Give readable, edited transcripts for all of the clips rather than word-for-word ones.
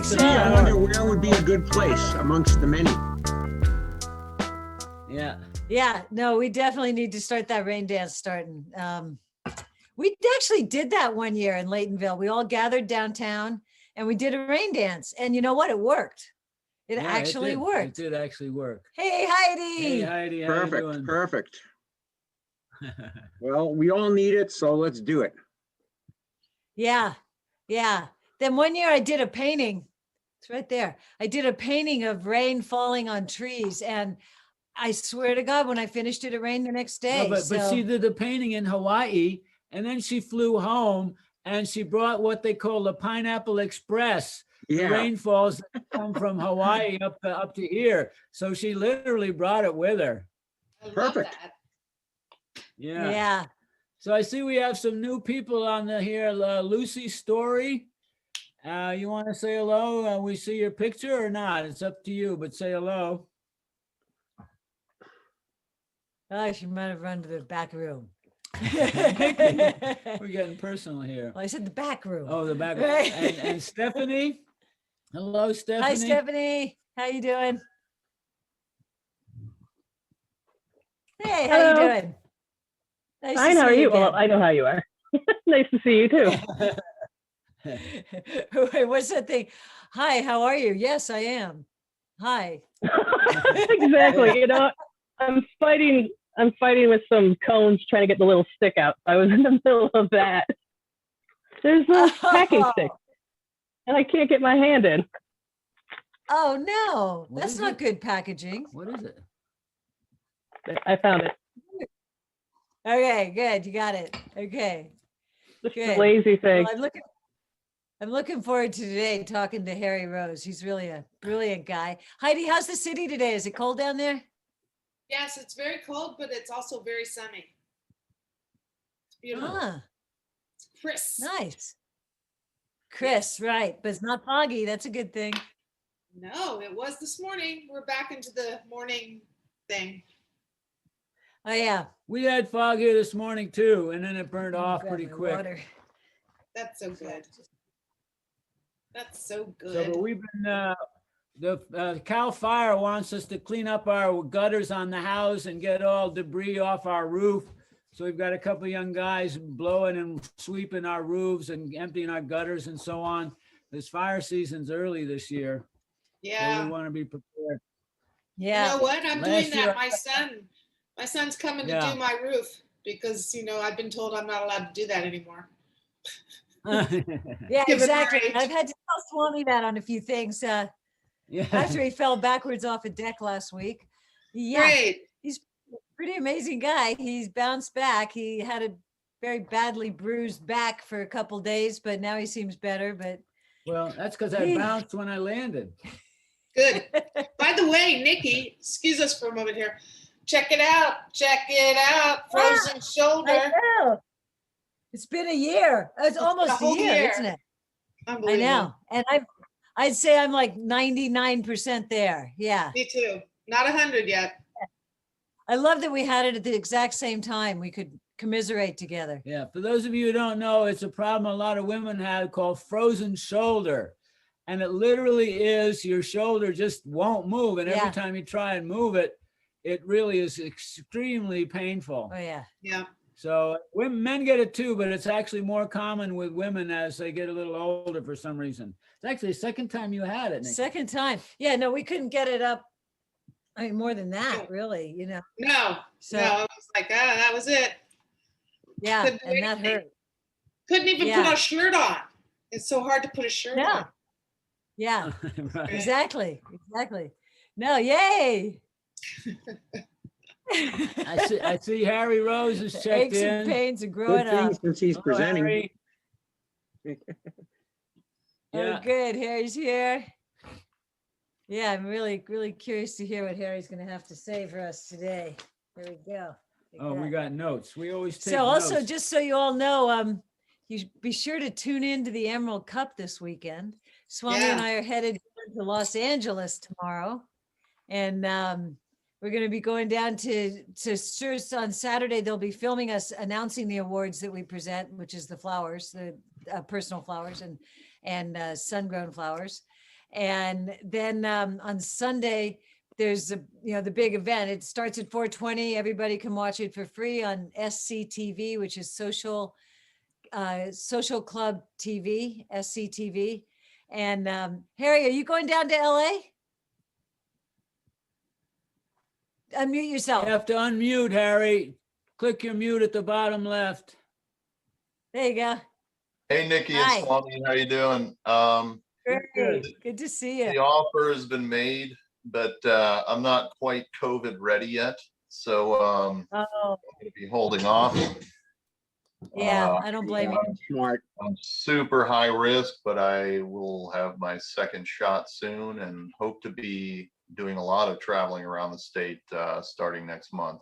I wonder where would be a good place amongst the many. Yeah, no, we definitely need to start that rain dance starting. We actually did that one year in Laytonville. We all gathered downtown and we did a rain dance. And you know what? It worked. It actually worked. It did actually work. Hey, Heidi. Hey, Heidi. How you doing? Perfect. Well, we all need it, so let's do it. Yeah. Then one year I did a painting. It's right there. I did a painting of rain falling on trees, and I swear to God, when I finished it, it rained the next day. No, but she did the painting in Hawaii, and then she flew home and she brought what they call the Pineapple Express. Yeah. The rainfalls that come from Hawaii up to here. So she literally brought it with her. Perfect. Yeah. So I see we have some new people on here. Lucy Story. You want to say hello? We see your picture or not? It's up to you, but say hello. Oh, she might have run to the back room. We're getting personal here. Well, I said the back room. Oh, the back room. And Stephanie. Hello, Stephanie. Hi, Stephanie. How you doing? Hey, how you doing? Nice Fine, how are you? Well, I know how you are. Nice to see you too. Wait, what's that thing? Hi, how are you? Yes, I am. Hi. Exactly. You know, I'm fighting with some cones trying to get the little stick out. I was in the middle of that. There's a packing stick, and I can't get my hand in. Oh no, that's not good packaging. What is it? I found it. Okay, good. You got it. Okay. Just Good. a lazy thing. Well, I'm looking forward to today talking to Harry Rose. He's really a brilliant guy. Heidi, how's the city today? Is it cold down there? Yes, it's very cold, but it's also very sunny. It's beautiful. It's crisp. Nice. Chris, right. But it's not foggy. That's a good thing. No, it was this morning. We're back into the morning thing. Oh, yeah. We had fog here this morning too, and then it burned off pretty quick. Water. That's so good. That's so good. So, but we've been, the Cal Fire wants us to clean up our gutters on the house and get all debris off our roof. So we've got a couple of young guys blowing and sweeping our roofs and emptying our gutters and so on. This fire season's early this year. Yeah. So we want to be prepared. Yeah. You know what? I'm doing Last that. year- My son's coming to do my roof because, you know, I've been told I'm not allowed to do that anymore. Yeah, Give it exactly. right. I've had to tell Swami that on a few things. After he fell backwards off a deck last week. Yeah, Great. he's a pretty amazing guy. He's bounced back. He had a very badly bruised back for a couple days, but now he seems better. But Well, that's because I bounced when I landed. Good. By the way, Nikki, excuse us for a moment here. Check it out. Check it out. Frozen shoulder. I know. It's been a year. It's almost a whole year, year. isn't it? I Unbelievable. know. And I'd say I'm like 99% there. Yeah. Me too. Not 100 yet. I love that we had it at the exact same time. We could commiserate together. Yeah, for those of you who don't know, it's a problem a lot of women have called frozen shoulder. And it literally is your shoulder just won't move. And every time you try and move it, it really is extremely painful. Oh, yeah. Yeah. So men get it too, but it's actually more common with women as they get a little older for some reason. It's actually the second time you had it, Nikki. Second time. Yeah, no, we couldn't get it up. I mean, more than that, really, you know. No. So, no, I was like, that was it. Yeah, Couldn't do and that anything. hurt. Couldn't even put a shirt on. It's so hard to put a shirt on. Yeah, Right. exactly. No, yay. I see Harry Rose is checked Aches in. and pains of growing Good thing up. since he's presenting. Harry. Oh, good. Harry's here. Yeah, I'm really, really curious to hear what Harry's gonna have to say for us today. There we go. Oh, we got notes. We always take So also, notes. just so you all know, you should be sure to tune in to the Emerald Cup this weekend. Swami and Yeah. I are headed to Los Angeles tomorrow. And we're going to be going down to Surs on Saturday. They'll be filming us announcing the awards that we present, which is the flowers, the personal flowers and sun-grown flowers. And then on Sunday, there's the big event. It starts at 4:20. Everybody can watch it for free on SCTV, which is Social Club TV, SCTV. And Harry, are you going down to LA? Unmute You yourself. have to unmute, Harry. Click your mute at the bottom left. There you go. Hey, Nikki Hi. and Swami, how you doing? Great. Good to see The you. offer has been made, but I'm not quite COVID ready yet, so Oh, I'm gonna be holding off. yeah, I don't blame you. Smart. I'm super high risk, but I will have my second shot soon and hope to be doing a lot of traveling around the state starting next month.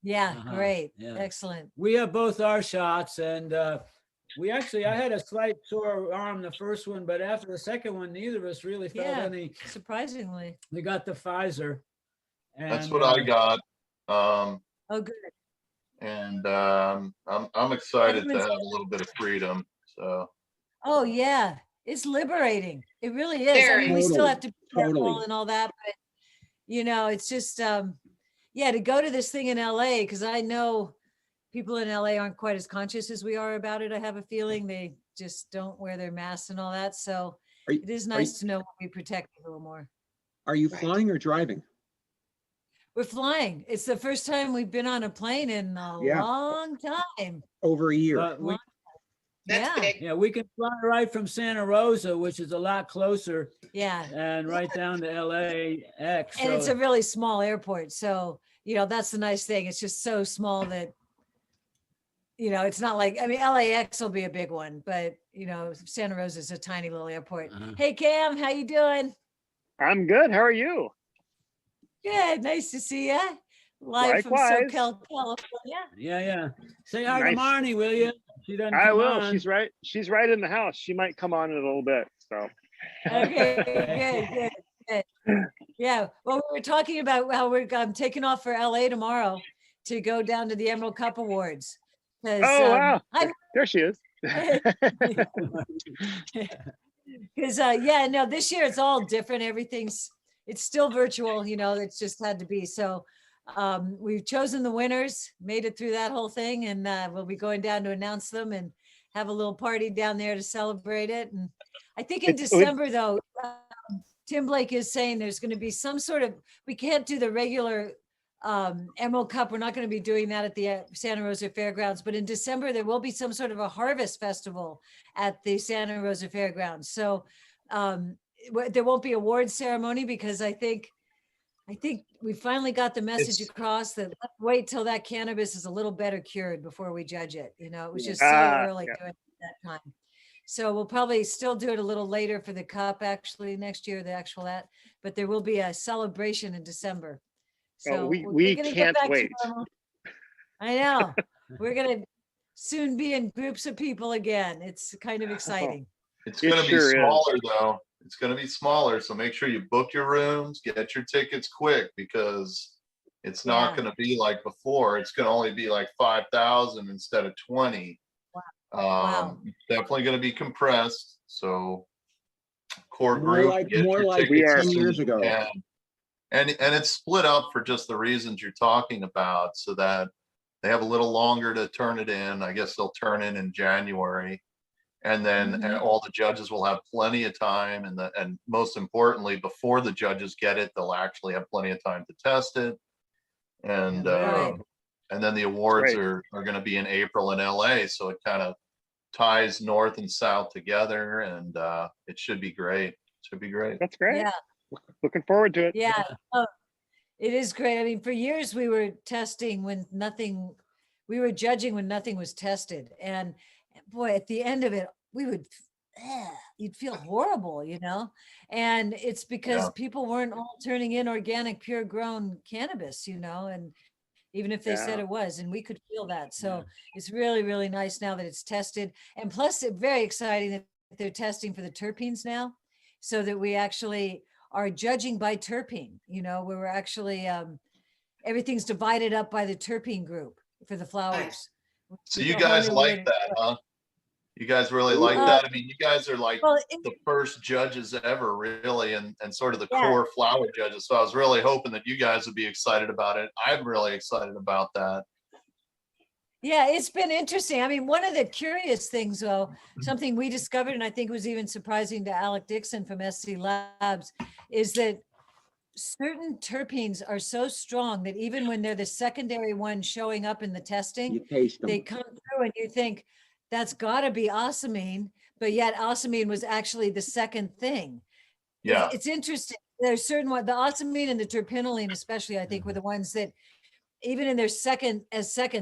Yeah, Uh-huh, great. yeah. Excellent. We have both our shots, and I had a slight sore arm the first one, but after the second one, neither of us really felt Yeah. any. Surprisingly. We got the Pfizer. That's and, what I got. Oh, good. And I'm excited to Everyone's- have a little bit of freedom. So Oh, yeah. It's liberating. It really is. I Very. mean, we still have to be careful Totally. and all that, but it's just yeah, to go to this thing in LA, because I know people in LA aren't quite as conscious as we are about it. I have a feeling they just don't wear their masks and all that. So Are you- it is are nice you- to know we protect a little more. Are you Right. flying or driving? We're flying. It's the first time we've been on a plane in a Yeah. long time. Over a year. But we, That's Yeah. big. yeah, we can fly right from Santa Rosa, which is a lot closer, Yeah. and right down to LAX. And it's so- a really small airport. So, that's the nice thing. It's just so small that, it's not like, I mean, LAX will be a big one, but, Santa Rosa is a tiny little airport. Uh-huh. Hey, Cam, how you doing? I'm good. How are you? Good. Nice to see you. Live from Likewise. SoCal, California. Yeah. Say hi to Nice. Marnie, will you? She doesn't I come will. on. She's right. She's right in the house. She might come on in a little bit. So Okay, good. Yeah, well, we were talking about how we're taking off for LA tomorrow to go down to the Emerald Cup Awards. oh wow, there she is. Because this year it's all different. It's still virtual, it's just had to be. So we've chosen the winners, made it through that whole thing, and we'll be going down to announce them and have a little party down there to celebrate it. And I think in December, though, Tim Blake is saying there's going to be some sort of, we can't do the regular Emerald Cup. We're not going to be doing that at the Santa Rosa Fairgrounds, but in December, there will be some sort of a harvest festival at the Santa Rosa Fairgrounds. So there won't be award ceremony because I think we finally got the message It's- across that let's wait till that cannabis is a little better cured before we judge it. It was just so Ah, early yeah. doing it at that time. So we'll probably still do it a little later for the cup actually next year, but there will be a celebration in December. So we we're gonna get can't back to wait. normal. I know. We're gonna soon be in groups of people again. It's kind of exciting. It's It gonna be sure is. smaller though. It's gonna be smaller, so make sure you book your rooms, get your tickets quick because it's not Yeah. gonna be like before. It's gonna only be like 5,000 instead of 20. Wow. Definitely gonna be compressed, so core More group. like- get more your like tickets 10 as soon years as you ago. can. And it's split up for just the reasons you're talking about, so that they have a little longer to turn it in. I guess they'll turn in January. And then Mhm. all the judges will have plenty of time, and most importantly, before the judges get it, they'll actually have plenty of time to test it. And Right. and then the awards Great. are going to be in April in LA, so it kind of ties North and South together, and it should be great. Should be great. That's great. Yeah. Looking forward to it. Yeah. Oh, it is great. I mean, for years we were judging when nothing was tested. And boy, at the end of it, we would you'd feel horrible, and it's because Yeah. people weren't all turning in organic, pure grown cannabis, and even if they said Yeah. it was, and we could feel that. So it's really, really nice now that it's tested. And plus, it's very exciting that they're testing for the terpenes now, so that we actually are judging by terpene, where we're actually, everything's divided up by the terpene group for the flowers. So It's you a whole guys new way like to that, do it. huh? You guys really like Uh, that? I mean, you guys are like Well, the first judges ever, really, and sort of the Yeah. core flower judges. So I was really hoping that you guys would be excited about it. I'm really excited about that. yeah, it's been interesting. I mean, one of the curious things, though, something we discovered, and I think was even surprising to Alec Dixon from SC Labs, is that certain terpenes are so strong that even when they're the secondary one showing up in the testing, You taste they them. come through and you think that's got to be ossamine, but yet ossamine was actually the second thing. Yeah. It's interesting. There's certain one, the ossamine and the terpinolene, especially, I think, were the ones that even in their second,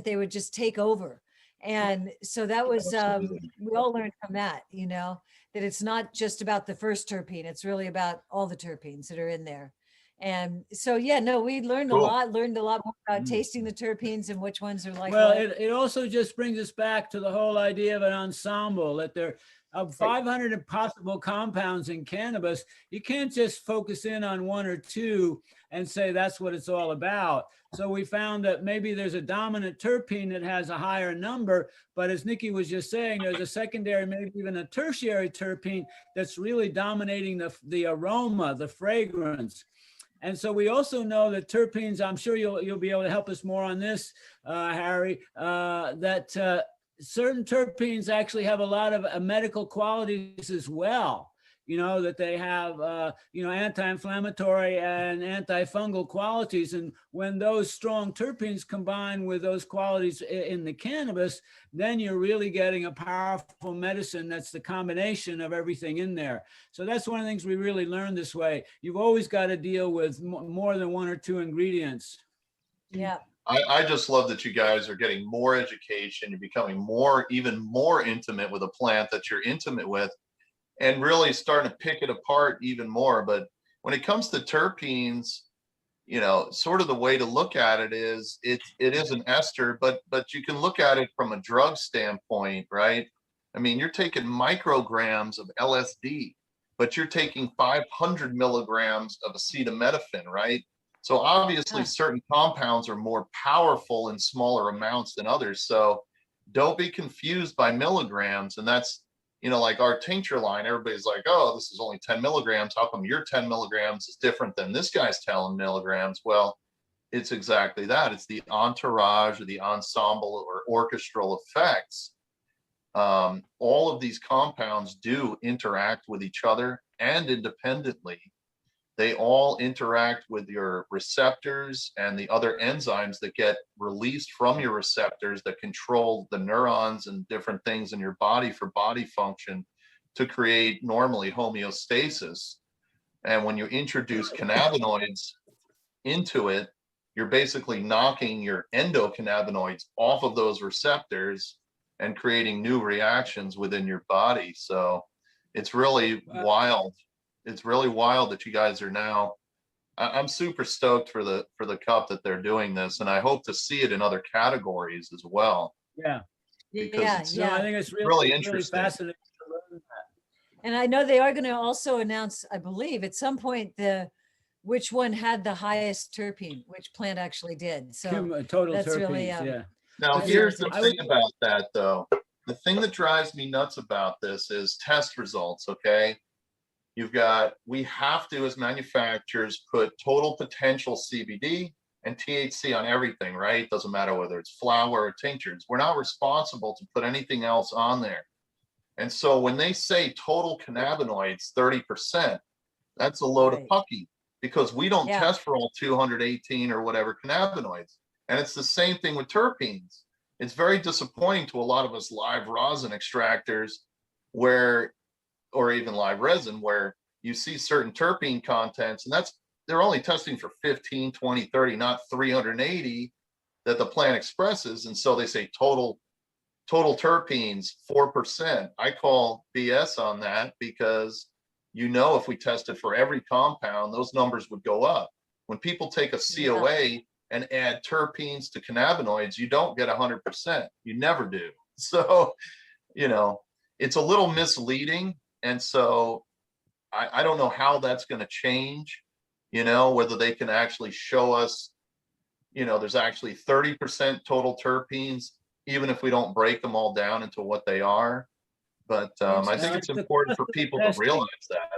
they would just take over. And so that was, Absolutely. we all learned from that, that it's not just about the first terpene, it's really about all the terpenes that are in there. And so, yeah, no, we learned Cool. learned a lot more about tasting the terpenes and which ones are like Well, what. it also just brings us back to the whole idea of an ensemble, that there are 500 possible compounds in cannabis. You can't just focus in on one or two and say that's what it's all about. So we found that maybe there's a dominant terpene that has a higher number, but as Nikki was just saying, there's a secondary, maybe even a tertiary terpene that's really dominating the aroma, the fragrance. And so we also know that terpenes, I'm sure you'll be able to help us more on this, Harry, that certain terpenes actually have a lot of medical qualities as well. That they have, anti-inflammatory and antifungal qualities. And when those strong terpenes combine with those qualities in the cannabis, then you're really getting a powerful medicine that's the combination of everything in there. So that's one of the things we really learned this way. You've always got to deal with more than one or two ingredients. Yeah. I just love that you guys are getting more education. You're becoming even more intimate with a plant that you're intimate with, and really starting to pick it apart even more. But when it comes to terpenes, sort of the way to look at it is it is an ester, but you can look at it from a drug standpoint, right? I mean, you're taking micrograms of LSD, but you're taking 500 milligrams of acetaminophen, right? So obviously certain compounds are more powerful in smaller amounts than others. So don't be confused by milligrams. And that's, like our tincture line, everybody's like, oh, this is only 10 milligrams. How come your 10 milligrams is different than this guy's 10 milligrams? Well, it's exactly that. It's the entourage or the ensemble or orchestral effects. All of these compounds do interact with each other and independently. They all interact with your receptors and the other enzymes that get released from your receptors that control the neurons and different things in your body for body function to create normally homeostasis. And when you introduce cannabinoids into it, you're basically knocking your endocannabinoids off of those receptors and creating new reactions within your body. So it's really wild. It's really wild that you guys are now. I'm super stoked for the cup that they're doing this, and I hope to see it in other categories as well. Yeah. Because No, I think it's really really interesting. fascinating to learn that. And I know they are going to also announce, I believe, at some point, which one had the highest terpene, which plant actually did. So Total that's terpenes, really, yeah. Now, That's here's the interesting. thing about that, though. The thing that drives me nuts about this is test results, okay? We have to, as manufacturers, put total potential CBD and THC on everything, right? Doesn't matter whether it's flower or tinctures. We're not responsible to put anything else on there. And so when they say total cannabinoids, 30%, that's a load of Right. pucky, because we don't Yeah. test for all 218 or whatever cannabinoids. And it's the same thing with terpenes. It's very disappointing to a lot of us live rosin extractors or even live resin, where you see certain terpene contents, and they're only testing for 15, 20, 30, not 380 that the plant expresses. And so they say total total terpenes 4%. I call BS on that because if we tested for every compound, those numbers would go up. When people take a COA and add terpenes to cannabinoids, you don't get 100%. You never do. So, it's a little misleading. And so I don't know how that's going to change, whether they can actually show us, there's actually 30% total terpenes, even if we don't break them all down into what they are. But I think it's important for people to realize that.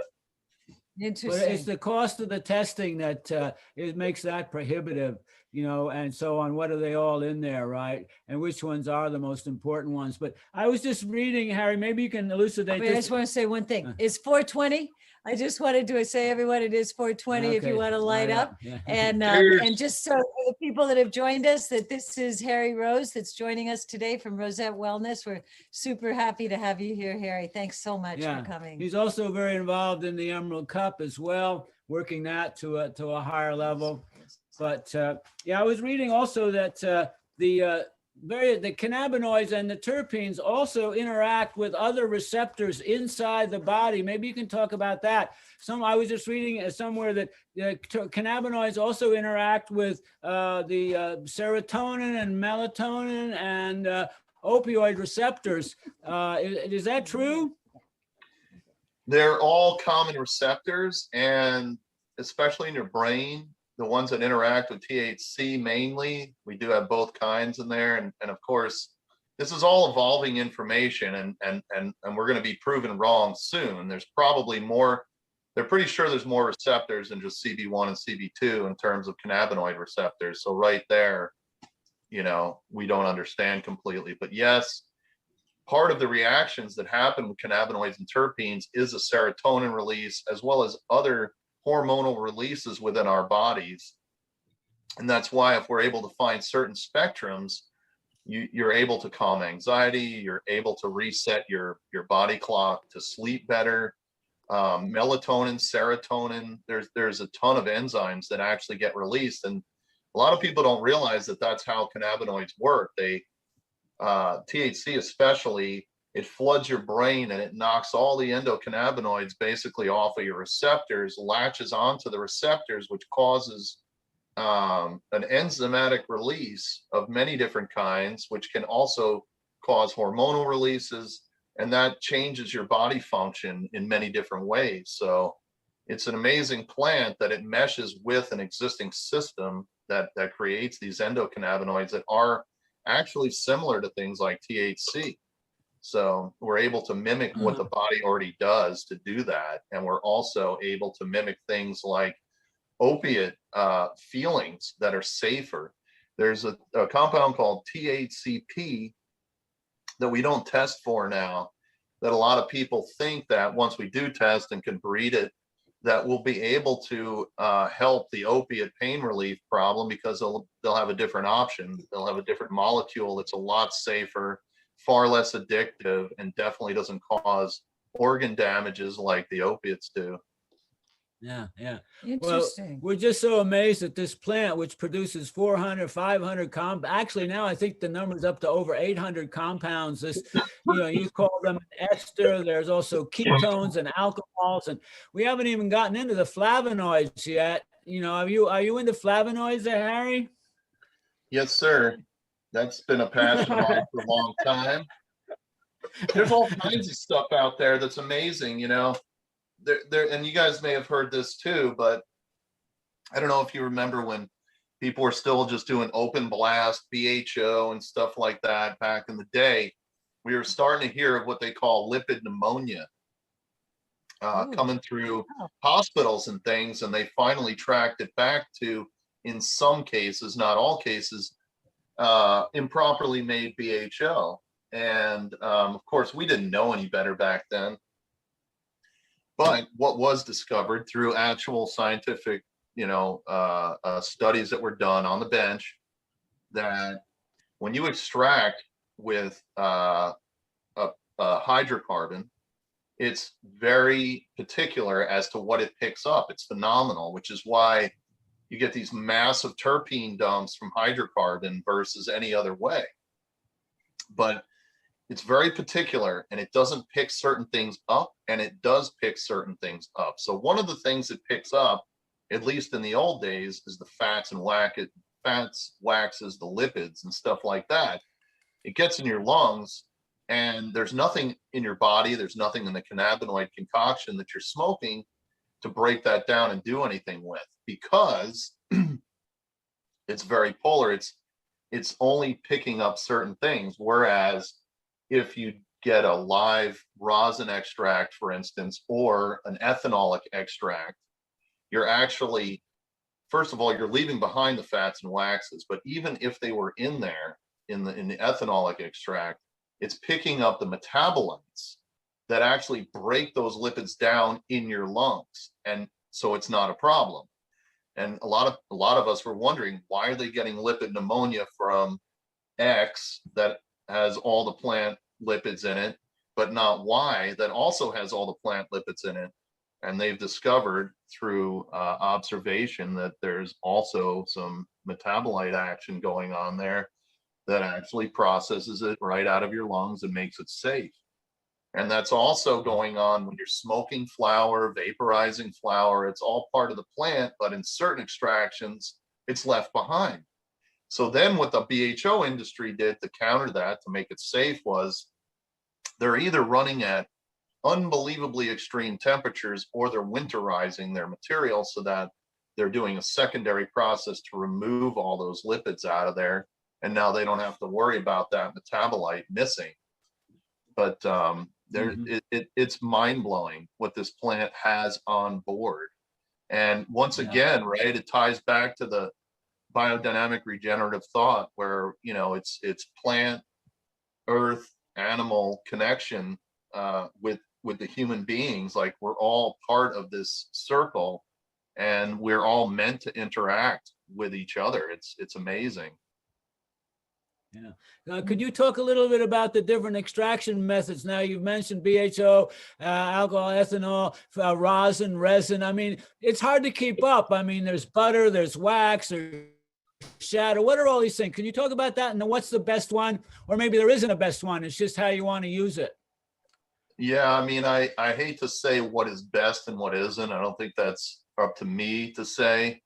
But Interesting. it's the cost of the testing that it makes that prohibitive, and so on. What are they all in there, right? And which ones are the most important ones? But I was just reading, Harry, maybe you can elucidate Wait, I this. just want to say one thing. It's 4:20. I just wanted to say, everyone, it is 4:20 if you Okay, want to light up. Yeah. And Cheers. just so for the people that have joined us, that this is Harry Rose that's joining us today from Rosette Wellness. We're super happy to have you here, Harry. Thanks so much for coming. He's also very involved in the Emerald Cup as well, working that to a higher level. But I was reading also that the cannabinoids and the terpenes also interact with other receptors inside the body. Maybe you can talk about that. I was just reading somewhere that cannabinoids also interact with the serotonin and melatonin and opioid receptors. Is that true? They're all common receptors, and especially in your brain, the ones that interact with THC mainly, we do have both kinds in there. And of course, this is all evolving information, and we're going to be proven wrong soon. There's probably more. They're pretty sure there's more receptors than just CB1 and CB2 in terms of cannabinoid receptors. So right there, we don't understand completely. But yes, part of the reactions that happen with cannabinoids and terpenes is a serotonin release, as well as other hormonal releases within our bodies. And that's why if we're able to find certain spectrums, you're able to calm anxiety, you're able to reset your body clock to sleep better. Melatonin, serotonin, there's a ton of enzymes that actually get released. And a lot of people don't realize that that's how cannabinoids work. THC especially, it floods your brain and it knocks all the endocannabinoids basically off of your receptors, latches onto the receptors, which causes an enzymatic release of many different kinds, which can also cause hormonal releases, and that changes your body function in many different ways. So it's an amazing plant that it meshes with an existing system that creates these endocannabinoids that are actually similar to things like THC. So we're able to mimic what the body already does to do that. And we're also able to mimic things like opiate feelings that are safer. There's a compound called THCP that we don't test for now, that a lot of people think that once we do test and can breed it, that we'll be able to help the opiate pain relief problem, because they'll have a different option. They'll have a different molecule that's a lot safer, far less addictive, and definitely doesn't cause organ damages like the opiates do. Yeah. Interesting. Well, we're just so amazed at this plant, which produces 400, 500 actually now I think the number's up to over 800 compounds. This, you call them ester. There's also ketones and alcohols, and we haven't even gotten into the flavonoids yet. Are you into flavonoids there, Harry? Yes, sir. That's been a passion of mine for a long time. There's all kinds of stuff out there that's amazing, There, and you guys may have heard this too, but I don't know if you remember when people were still just doing open blast, BHO and stuff like that back in the day. We were starting to hear of what they call lipid pneumonia coming through hospitals and things, and they finally tracked it back to, in some cases, not all cases, improperly made BHO. And of course, we didn't know any better back then. But what was discovered through actual scientific, studies that were done on the bench, that when you extract with a hydrocarbon, it's very particular as to what it picks up. It's phenomenal, which is why you get these massive terpene dumps from hydrocarbon versus any other way. But it's very particular, and it doesn't pick certain things up, and it does pick certain things up. So one of the things it picks up, at least in the old days, is the fats and waxes, the lipids and stuff like that. It gets in your lungs, and there's nothing in your body, there's nothing in the cannabinoid concoction that you're smoking to break that down and do anything with, because it's very polar. It's only picking up certain things. Whereas if you get a live rosin extract, for instance, or an ethanolic extract, you're actually, first of all, you're leaving behind the fats and waxes, but even if they were in there in the ethanolic extract, it's picking up the metabolites that actually break those lipids down in your lungs. And so it's not a problem. And a lot of us were wondering, why are they getting lipid pneumonia from X that has all the plant lipids in it, but not Y that also has all the plant lipids in it? And they've discovered through observation that there's also some metabolite action going on there that actually processes it right out of your lungs and makes it safe. And that's also going on when you're smoking flower, vaporizing flower. It's all part of the plant, but in certain extractions, it's left behind. So then what the BHO industry did to counter that, to make it safe, was they're either running at unbelievably extreme temperatures, or they're winterizing their material so that they're doing a secondary process to remove all those lipids out of there. And now they don't have to worry about that metabolite missing. But it's mind-blowing what this plant has on board. And once again, right, it ties back to the biodynamic regenerative thought, where, you know, it's plant, earth, animal connection with the human beings. Like, we're all part of this circle, and we're all meant to interact with each other. It's amazing. Yeah. Could you talk a little bit about the different extraction methods? Now, you've mentioned BHO, alcohol, ethanol, rosin, resin. I mean, it's hard to keep up. I mean, there's butter, there's wax, there's shadow. What are all these things? Can you talk about that? And what's the best one? Or maybe there isn't a best one. It's just how you want to use it. Yeah, I mean, I hate to say what is best and what isn't. I don't think that's up to me to say.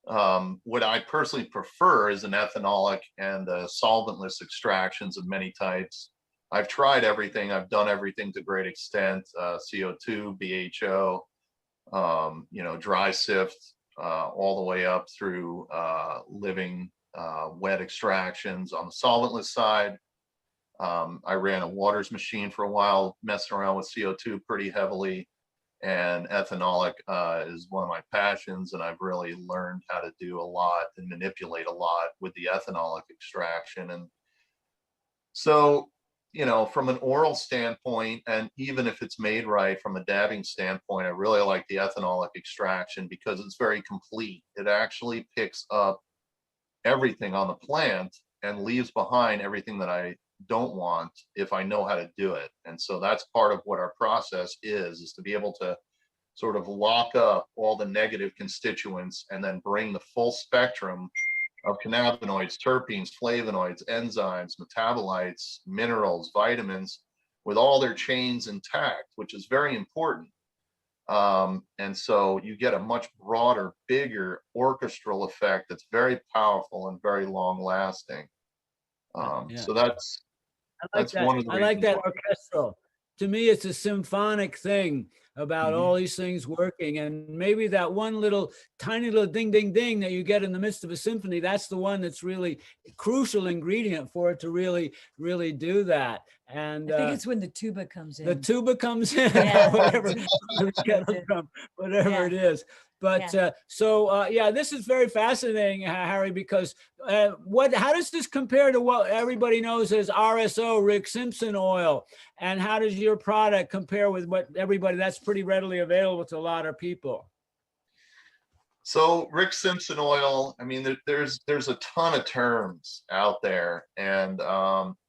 What I personally prefer is an ethanolic and solventless extractions of many types. I've tried everything. I've done everything to great extent. CO2, BHO, you know, dry sift, all the way up through living wet extractions. On the solventless side, I ran a waters machine for a while, messing around with CO2 pretty heavily. And ethanolic is one of my passions, and I've really learned how to do a lot and manipulate a lot with the ethanolic extraction. And so, you know, from an oral standpoint, and even if it's made right from a dabbing standpoint, I really like the ethanolic extraction because it's very complete. It actually picks up everything on the plant and leaves behind everything that I don't want if I know how to do it. And so that's part of what our process is to be able to sort of lock up all the negative constituents and then bring the full spectrum of cannabinoids, terpenes, flavonoids, enzymes, metabolites, minerals, vitamins, with all their chains intact, which is very important. And so you get a much broader, bigger orchestral effect that's very powerful and very long lasting. So that's one of the I like reasons that why. orchestral. To me, it's a symphonic thing about all these things working. And maybe that one little tiny little ding, ding, ding that you get in the midst of a symphony, that's the one that's really crucial ingredient for it to really, really do that. And I think it's when the tuba comes in. the tuba comes in, Yeah. whatever, whatever it is. But yeah, this is very fascinating, Harry, because how does this compare to what everybody knows as RSO, Rick Simpson oil? And how does your product compare with what everybody, that's pretty readily available to a lot of people? So Rick Simpson oil, I mean, there's a ton of terms out there, and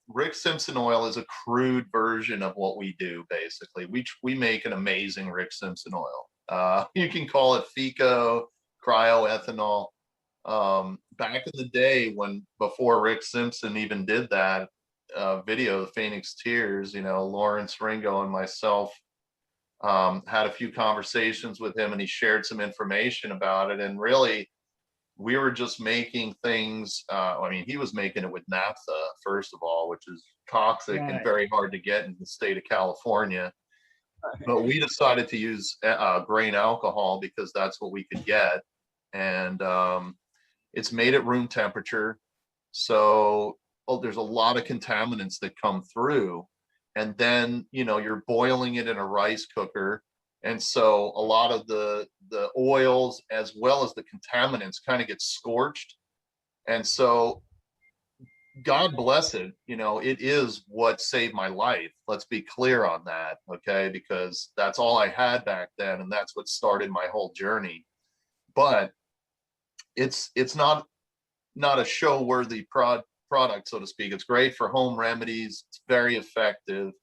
Rick Simpson oil is a crude version of what we do. Basically, we make an amazing Rick Simpson oil. You can call it FICO, cryoethanol. Back in the day, before Rick Simpson even did that, video, the Phoenix Tears, Lawrence, Ringo, and myself had a few conversations with him, and he shared some information about it. And really, we were just making things. I mean, he was making it with naphtha, first of all, which is toxic and Right. very hard to get in the state of California. But we decided to use grain alcohol because that's what we could get. And it's made at room temperature. So there's a lot of contaminants that come through. And then, you're boiling it in a rice cooker. And so a lot of the oils as well as the contaminants kind of get scorched. And so God bless it, it is what saved my life. Let's be clear on that, okay? Because that's all I had back then, and that's what started my whole journey. But it's not a show-worthy product, so to speak. It's great for home remedies. It's very effective,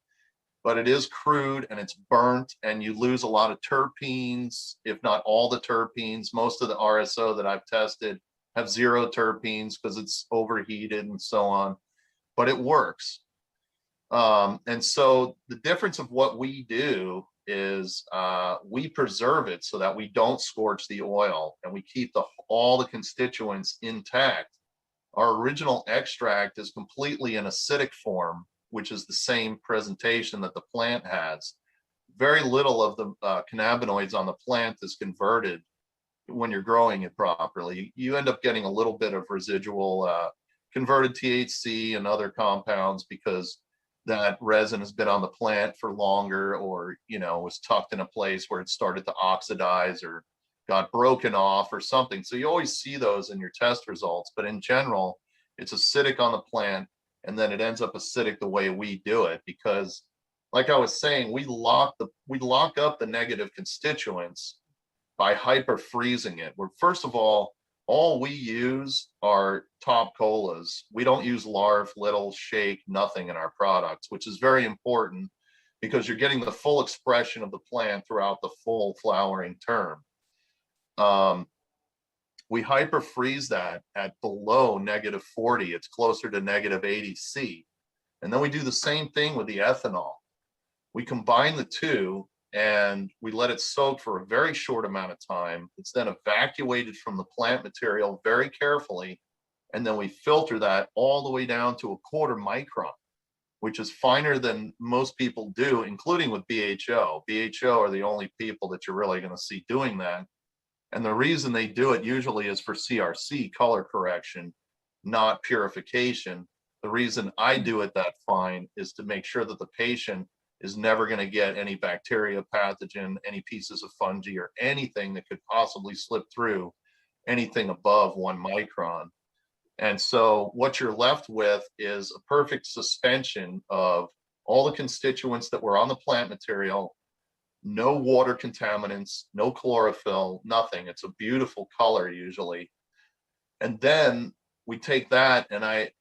but it is crude and it's burnt, and you lose a lot of terpenes, if not all the terpenes. Most of the RSO that I've tested have 0 terpenes because it's overheated and so on, but it works. And so the difference of what we do is we preserve it so that we don't scorch the oil, and we keep all the constituents intact. Our original extract is completely in acidic form, which is the same presentation that the plant has. Very little of the cannabinoids on the plant is converted when you're growing it properly. You end up getting a little bit of residual converted THC and other compounds because that resin has been on the plant for longer, or was tucked in a place where it started to oxidize or got broken off or something. So you always see those in your test results, but in general, it's acidic on the plant, and then it ends up acidic the way we do it because, like I was saying, we lock up the negative constituents by hyper freezing it. Where first of all we use are top colas. We don't use larve, little, shake, nothing in our products, which is very important because you're getting the full expression of the plant throughout the full flowering term. We hyper freeze that at below -40. It's closer to -80 C. And then we do the same thing with the ethanol. We combine the two and we let it soak for a very short amount of time. It's then evacuated from the plant material very carefully. And then we filter that all the way down to a 1/4 micron, which is finer than most people do, including with BHO. BHO are the only people that you're really going to see doing that. And the reason they do it usually is for CRC, color correction, not purification. The reason I do it that fine is to make sure that the patient is never going to get any bacteria, pathogen, any pieces of fungi, or anything that could possibly slip through anything above 1 micron. And so what you're left with is a perfect suspension of all the constituents that were on the plant material, no water contaminants, no chlorophyll, nothing. It's a beautiful color usually. And then we take that, and I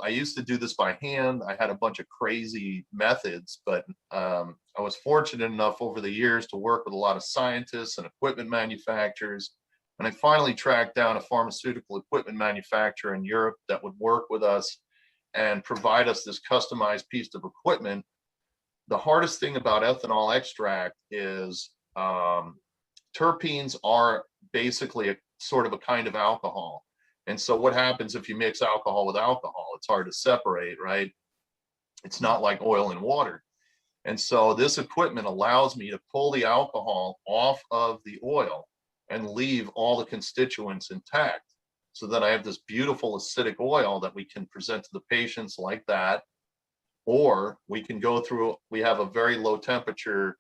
used to do this by hand. I had a bunch of crazy methods, but I was fortunate enough over the years to work with a lot of scientists and equipment manufacturers. And I finally tracked down a pharmaceutical equipment manufacturer in Europe that would work with us and provide us this customized piece of equipment. The hardest thing about ethanol extract is terpenes are basically a sort of a kind of alcohol. And so what happens if you mix alcohol with alcohol? It's hard to separate, right? It's not like oil and water. And so this equipment allows me to pull the alcohol off of the oil and leave all the constituents intact. So then I have this beautiful acidic oil that we can present to the patients like that. Or we can go through, we have a very low temperature,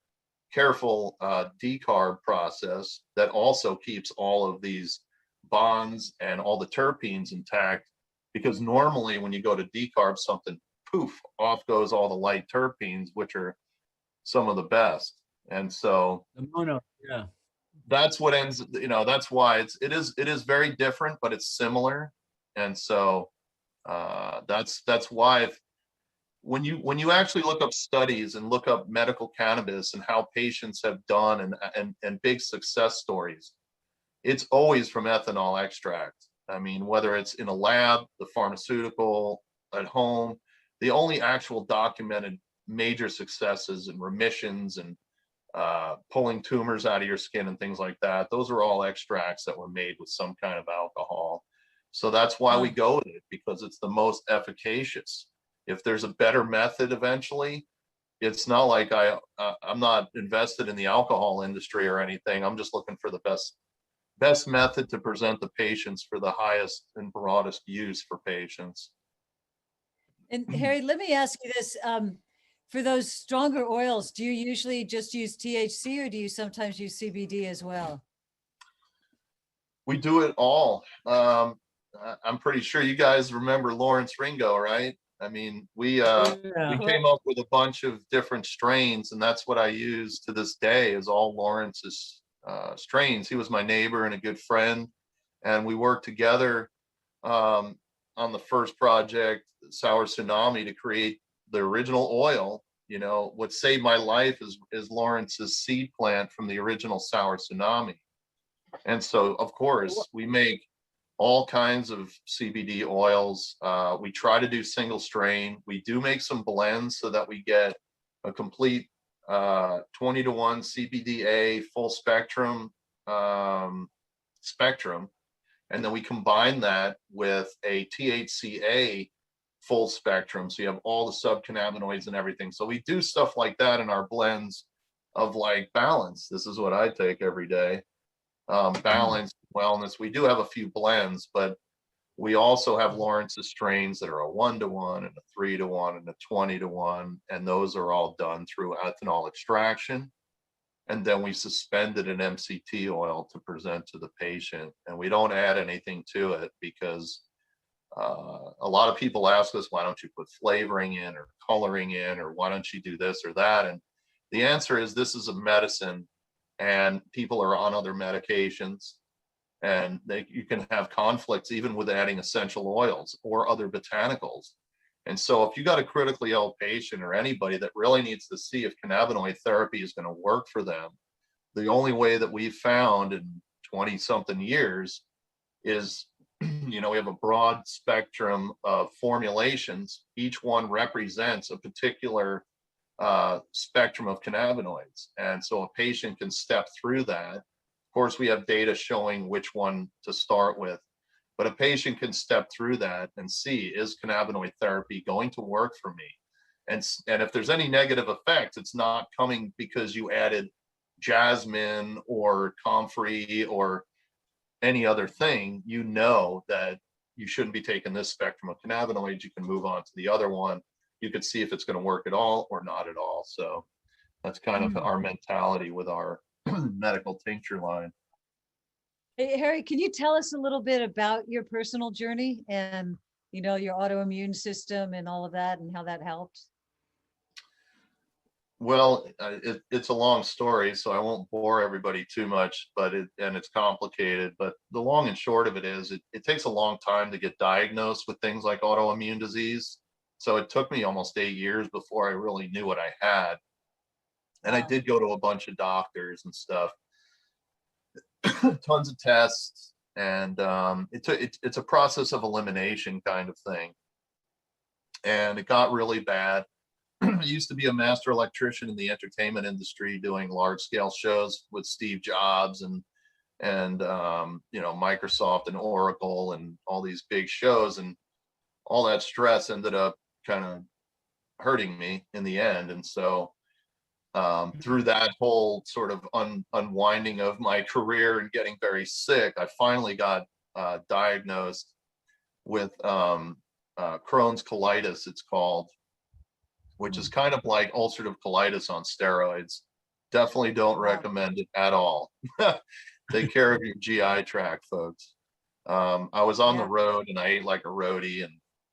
careful decarb process that also keeps all of these bonds and all the terpenes intact, because normally when you go to decarb something, poof, off goes all the light terpenes, which are some of the best. And so The mono, yeah. that's what ends, that's why it is very different, but it's similar. And so that's why when you actually look up studies and look up medical cannabis and how patients have done and big success stories, it's always from ethanol extract. I mean, whether it's in a lab, the pharmaceutical, at home, the only actual documented major successes and remissions and pulling tumors out of your skin and things like that, those are all extracts that were made with some kind of alcohol. So that's why we go with it, because it's the most efficacious. If there's a better method eventually, it's not like I'm not invested in the alcohol industry or anything. I'm just looking for the best method to present the patients for the highest and broadest use for patients. And Harry, let me ask you this. For those stronger oils, do you usually just use THC or do you sometimes use CBD as well? We do it all. I'm pretty sure you guys remember Lawrence Ringo, right? I mean, we came up with a bunch of different strains, and that's what I use to this day, is all Lawrence's strains. He was my neighbor and a good friend, and we worked together on the first project, Sour Tsunami, to create the original oil. You know, what saved my life is Lawrence's seed plant from the original Sour Tsunami. And so, of course, we make all kinds of CBD oils. We try to do single strain. We do make some blends so that we get a complete 20-to-1 CBDA full spectrum spectrum. And then we combine that with a THCA full spectrum. So you have all the subcannabinoids and everything. So we do stuff like that in our blends of like balance. This is what I take every day. Balance, wellness. We do have a few blends, but we also have Lawrence's strains that are a 1-to-1 and a 3-to-1 and a 20-to-1. And those are all done through ethanol extraction. And then we suspended an MCT oil to present to the patient. And we don't add anything to it because a lot of people ask us, why don't you put flavoring in or coloring in, or why don't you do this or that? And the answer is, this is a medicine and people are on other medications, and you can have conflicts even with adding essential oils or other botanicals. And so if you got a critically ill patient or anybody that really needs to see if cannabinoid therapy is going to work for them, the only way that we've found in 20 something years is, you know, we have a broad spectrum of formulations. Each one represents a particular spectrum of cannabinoids. And so a patient can step through that. Of course, we have data showing which one to start with, but a patient can step through that and see, is cannabinoid therapy going to work for me? And if there's any negative effects, it's not coming because you added jasmine or comfrey or any other thing. You know that you shouldn't be taking this spectrum of cannabinoids. You can move on to the other one. You could see if it's going to work at all or not at all. So that's kind of our mentality with our medical tincture line. Hey, Harry, can you tell us a little bit about your personal journey and, you know, your autoimmune system and all of that and how that helped? Well, it's a long story, so I won't bore everybody too much, but it's complicated. But the long and short of it is, it takes a long time to get diagnosed with things like autoimmune disease. So it took me almost 8 years before I really knew what I had. And I did go to a bunch of doctors and stuff, tons of tests. And it's a process of elimination kind of thing. And it got really bad. I used to be a master electrician in the entertainment industry, doing large scale shows with Steve Jobs and you know, Microsoft and Oracle and all these big shows, and all that stress ended up kind of hurting me in the end. And so through that whole sort of unwinding of my career and getting very sick, I finally got diagnosed with Crohn's colitis, it's called, which is kind of like ulcerative colitis on steroids. Definitely don't recommend it at all. Take care of your GI tract, folks. I was on the road and I ate like a roadie, and,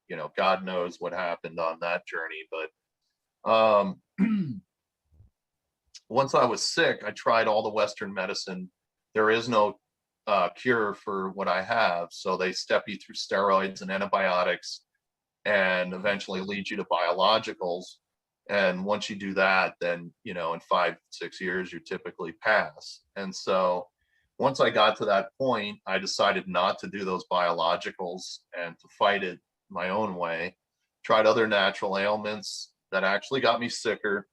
you know, God knows what happened on that journey. But once I was sick, I tried all the Western medicine. There is no cure for what I have. So they step you through steroids and antibiotics and eventually lead you to biologicals. And once you do that, then, you know, in 5-6 years, you typically pass. And so once I got to that point, I decided not to do those biologicals and to fight it my own way. tried other natural ailments that actually got me sicker.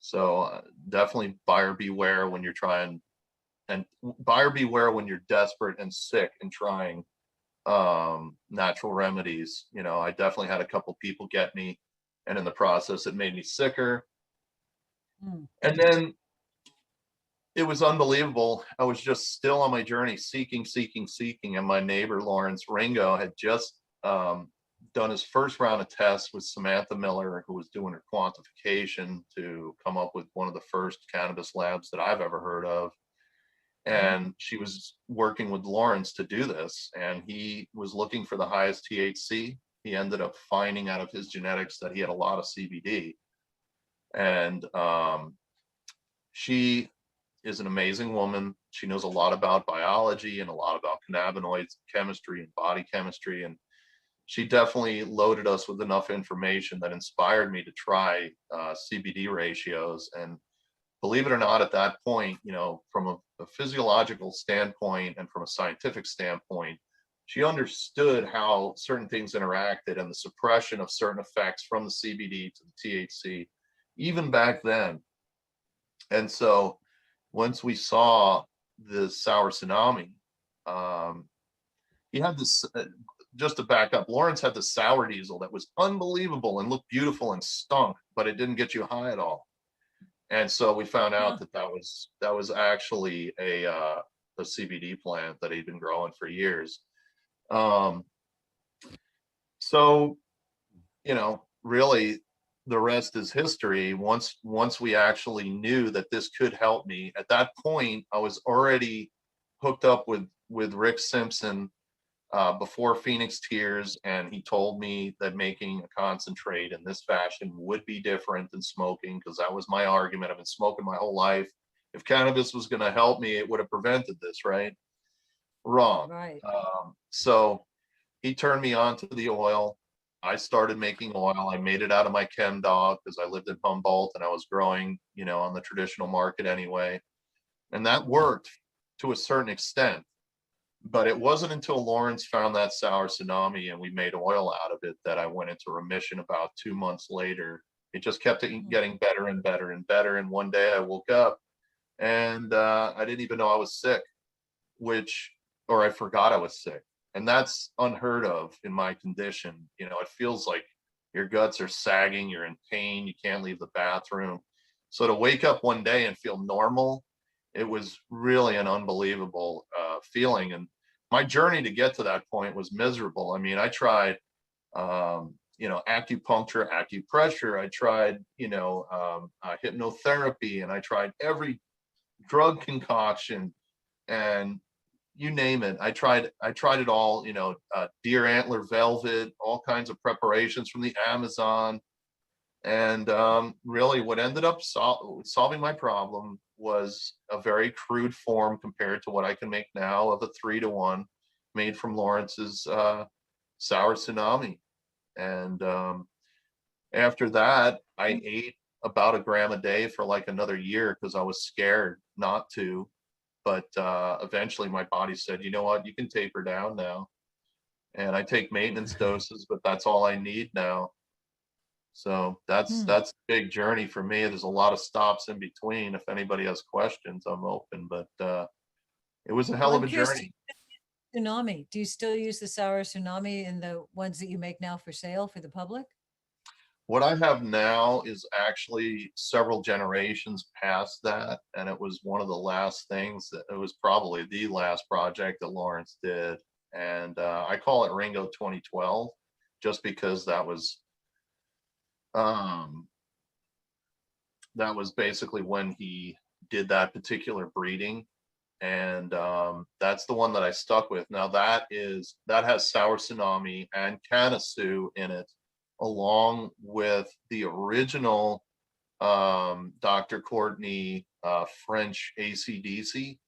So definitely buyer beware when you're trying, and buyer beware when you're desperate and sick and trying natural remedies. You know, I definitely had a couple people get me, and in the process it made me sicker. And then it was unbelievable. I was just still on my journey, seeking, and my neighbor Lawrence Ringo had just done his first round of tests with Samantha Miller, who was doing her quantification to come up with one of the first cannabis labs that I've ever heard of. And she was working with Lawrence to do this, and he was looking for the highest THC. He ended up finding out of his genetics that he had a lot of CBD. And she is an amazing woman. She knows a lot about biology and a lot about cannabinoids, chemistry, and body chemistry. And she definitely loaded us with enough information that inspired me to try CBD ratios. And believe it or not, at that point, you know, from a physiological standpoint and from a scientific standpoint, she understood how certain things interacted and the suppression of certain effects from the CBD to the THC, even back then. And so once we saw the sour tsunami, he had this, just to back up, Lawrence had the sour diesel that was unbelievable and looked beautiful and stunk, but it didn't get you high at all. And so we found out that was actually a CBD plant that he'd been growing for years. So, you know, really the rest is history. Once we actually knew that this could help me, at that point, I was already hooked up with Rick Simpson before Phoenix Tears, and he told me that making a concentrate in this fashion would be different than smoking, because that was my argument. I've been smoking my whole life. If cannabis was going to help me, it would have prevented this, right? Wrong. Right. So he turned me on to the oil. I started making oil. I made it out of my chem dog because I lived in Humboldt and I was growing, you know, on the traditional market anyway. And that worked to a certain extent. But it wasn't until Lawrence found that sour tsunami and we made oil out of it that I went into remission about 2 months later. It just kept getting better and better and better. And one day I woke up and I didn't even know I was sick, or I forgot I was sick. And that's unheard of in my condition. You know, it feels like your guts are sagging, you're in pain, you can't leave the bathroom. So to wake up one day and feel normal, it was really an unbelievable feeling. And my journey to get to that point was miserable. I mean, I tried, you know, acupuncture, acupressure. I tried, you know, hypnotherapy, and I tried every drug concoction, and you name it. I tried it all, you know, deer antler velvet, all kinds of preparations from the Amazon. And really what ended up solving my problem was a very crude form compared to what I can make now of a 3-to-1 made from Lawrence's sour tsunami. And after that, I ate about a gram a day for like another year because I was scared not to. But eventually my body said, you know what, you can taper down now. And I take maintenance doses, but that's all I need now. So that's a big journey for me. There's a lot of stops in between. If anybody has questions, I'm open, but it was a hell of a journey. Tsunami. Do you still use the sour tsunami in the ones that you make now for sale for the public? What I have now is actually several generations past that. And it was one of the last things it was probably the last project that Lawrence did. And I call it Ringo 2012, just because that was basically when he did that particular breeding. And that's the one that I stuck with. Now that has sour tsunami and Canasu in it, along with the original Dr. Courtney French AC/DC.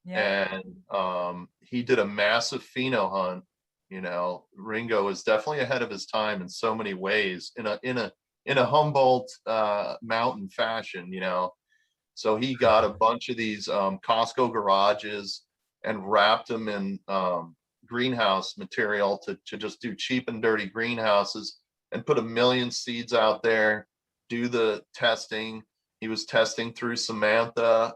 Yeah. And he did a massive pheno hunt. You know, Ringo is definitely ahead of his time in so many ways, in a Humboldt mountain fashion, you know. So he got a bunch of these Costco garages and wrapped them in greenhouse material to just do cheap and dirty greenhouses. and put 1 million seeds out there, do the testing. He was testing through Samantha,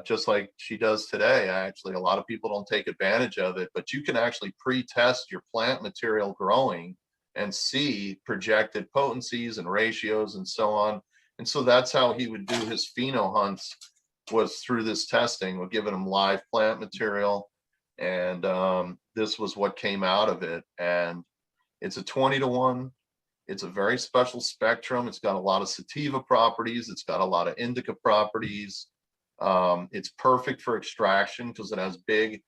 just like she does today. Actually, a lot of people don't take advantage of it, but you can actually pre-test your plant material growing and see projected potencies and ratios and so on. And so that's how he would do his pheno hunts, was through this testing. We're giving him live plant material, and this was what came out of it. And it's a 20-to-1. It's a very special spectrum. It's got a lot of sativa properties. It's got a lot of indica properties. It's perfect for extraction because it has big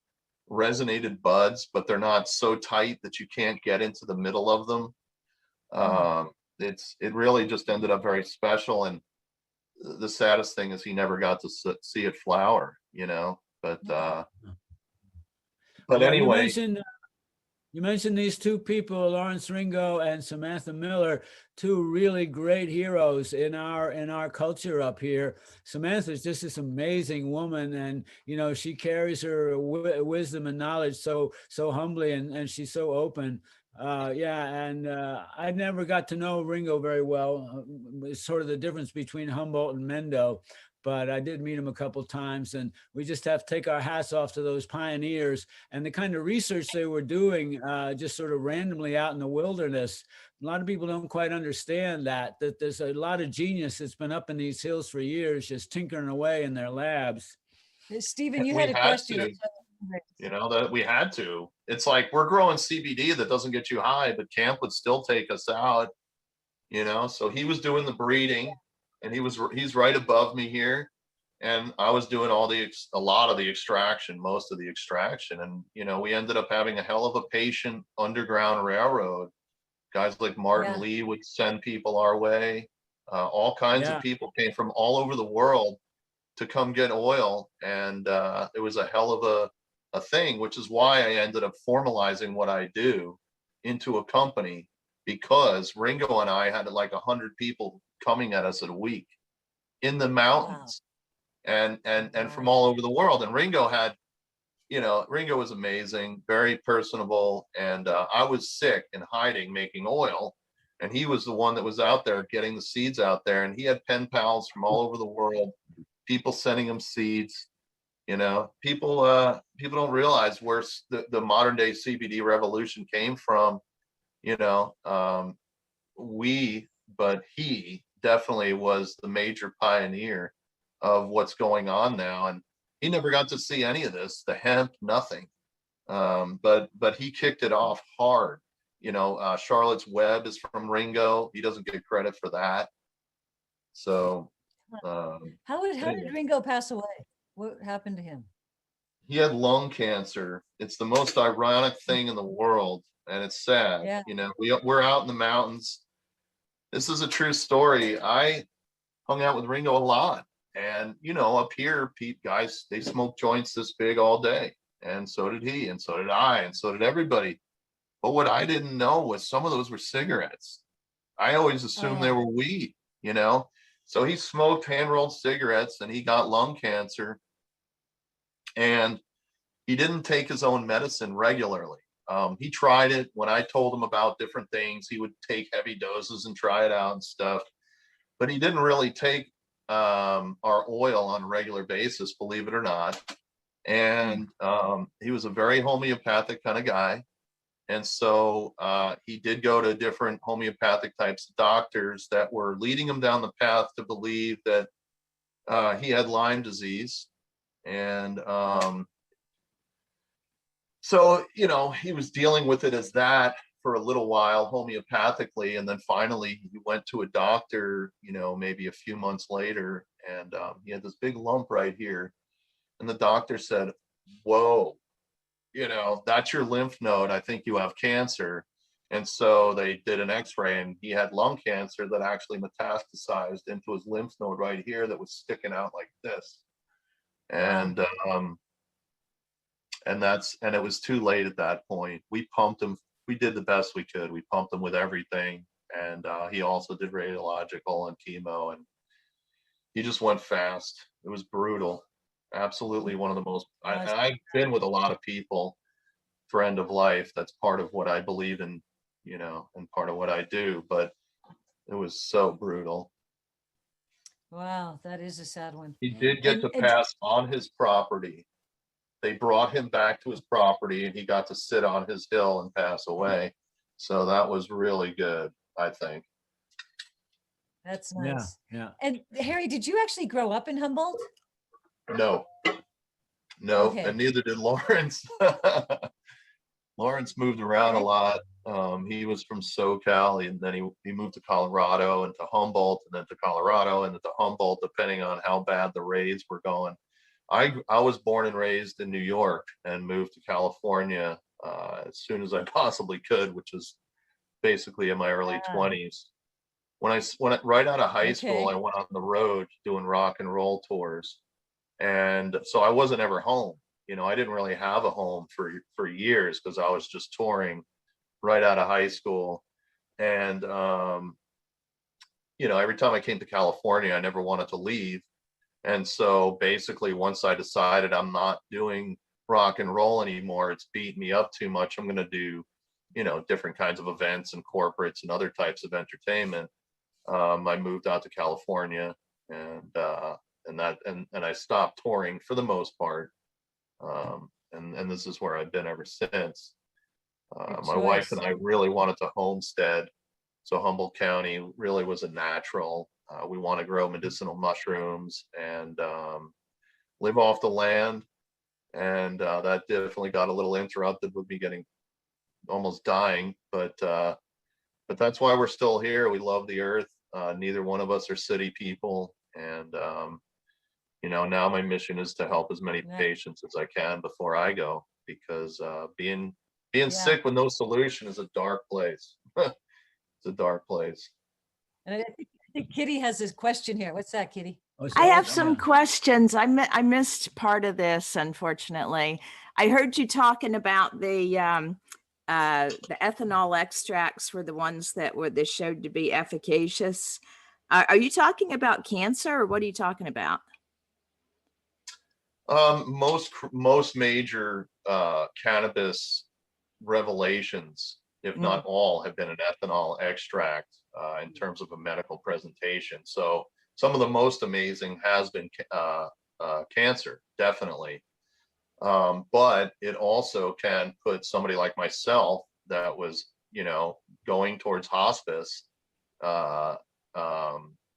resonated buds, but they're not so tight that you can't get into the middle of them. It really just ended up very special. And the saddest thing is he never got to see it flower, but Well, anyway. You mentioned these two people, Lawrence Ringo and Samantha Miller, two really great heroes in our culture up here. Samantha's just this amazing woman, and she carries her wisdom and knowledge so humbly, and she's so open. I never got to know Ringo very well. It's sort of the difference between Humboldt and Mendo. But I did meet him a couple of times, and we just have to take our hats off to those pioneers and the kind of research they were doing just sort of randomly out in the wilderness. A lot of people don't quite understand that there's a lot of genius that's been up in these hills for years, just tinkering away in their labs. Stephen, you had a question. That we had to. It's like we're growing CBD that doesn't get you high, but camp would still take us out, so he was doing the breeding. And he's right above me here, and I was doing a lot of the extraction, most of the extraction. And we ended up having a hell of a patient Underground Railroad. Guys like Martin Lee would send people our way. All kinds of people came from all over the world to come get oil, and it was a hell of a thing, which is why I ended up formalizing what I do into a company, because Ringo and I had like 100 people coming at us in a week in the mountains. Wow. and from all over the world. And Ringo was amazing, very personable. And I was sick and hiding, making oil. And he was the one that was out there getting the seeds out there. And he had pen pals from all over the world, people sending him seeds. People don't realize where the modern day CBD revolution came from. But he definitely was the major pioneer of what's going on now. And he never got to see any of this, the hemp, nothing. But he kicked it off hard. Charlotte's Web is from Ringo. He doesn't get credit for that. So how did Ringo pass away? What happened to him? He had lung cancer. It's the most ironic thing in the world, and it's sad. Yeah. We're out in the mountains. This is a true story. I hung out with Ringo a lot. And, up here, guys, they smoke joints this big all day. And so did he, and so did I, and so did everybody. But what I didn't know was some of those were cigarettes. I always assumed they were weed, So he smoked hand-rolled cigarettes, and he got lung cancer. And he didn't take his own medicine regularly. He tried it. When I told him about different things, he would take heavy doses and try it out and stuff. But he didn't really take our oil on a regular basis, believe it or not. And he was a very homeopathic kind of guy. And so he did go to different homeopathic types of doctors that were leading him down the path to believe that he had Lyme disease. And so, he was dealing with it as that for a little while homeopathically. And then finally he went to a doctor, maybe a few months later, and he had this big lump right here. And the doctor said, whoa, that's your lymph node. I think you have cancer. And so they did an x-ray, and he had lung cancer that actually metastasized into his lymph node right here that was sticking out like this. And and it was too late at that point. We pumped him. We did the best we could. We pumped him with everything. And he also did radiological and chemo, and he just went fast. It was brutal. Absolutely one of the most, I've been with a lot of people for end of life. That's part of what I believe in and part of what I do, but it was so brutal. Wow, that is a sad one. He did get And- to and- pass on his property. They brought him back to his property and he got to sit on his hill and pass away. So that was really good, I think. That's Yeah, nice. yeah. And Harry, did you actually grow up in Humboldt? No, Okay. and neither did Lawrence. Lawrence moved around a Okay. lot. He was from SoCal, and then he moved to Colorado and to Humboldt, and then to Colorado and then to Humboldt, depending on how bad the raids were going. I was born and raised in New York and moved to California as soon as I possibly could, which is basically in my early Ah. 20s. Right out of high school, Okay. I went on the road doing rock and roll tours, and so I wasn't ever home. I didn't really have a home for years because I was just touring right out of high school. And every time I came to California, I never wanted to leave. And so basically, once I decided I'm not doing rock and roll anymore, it's beating me up too much, I'm going to do different kinds of events and corporates and other types of entertainment. I moved out to California, and I stopped touring for the most part. And this is where I've been ever since. Good My wife and choice. I really wanted to homestead, so Humboldt County really was a natural. We want to grow medicinal mushrooms and live off the land, and that definitely got a little interrupted with me getting almost dying. But that's why we're still here. We love the earth. Neither one of us are city people, and now my mission is to help as many Yeah. patients as I can before I go, because being Yeah. sick with no solution is a dark place. It's a dark place. And I think Kitty has his question here. What's that, Kitty? Oh, I have so- some yeah. questions. I missed part of this, unfortunately. I heard you talking about the ethanol extracts were the ones that they showed to be efficacious. Are you talking about cancer, or what are you talking about? Most major cannabis revelations, if not all, have been an ethanol extract in terms of a medical presentation. So some of the most amazing has been cancer, definitely. But it also can put somebody like myself that was, going towards hospice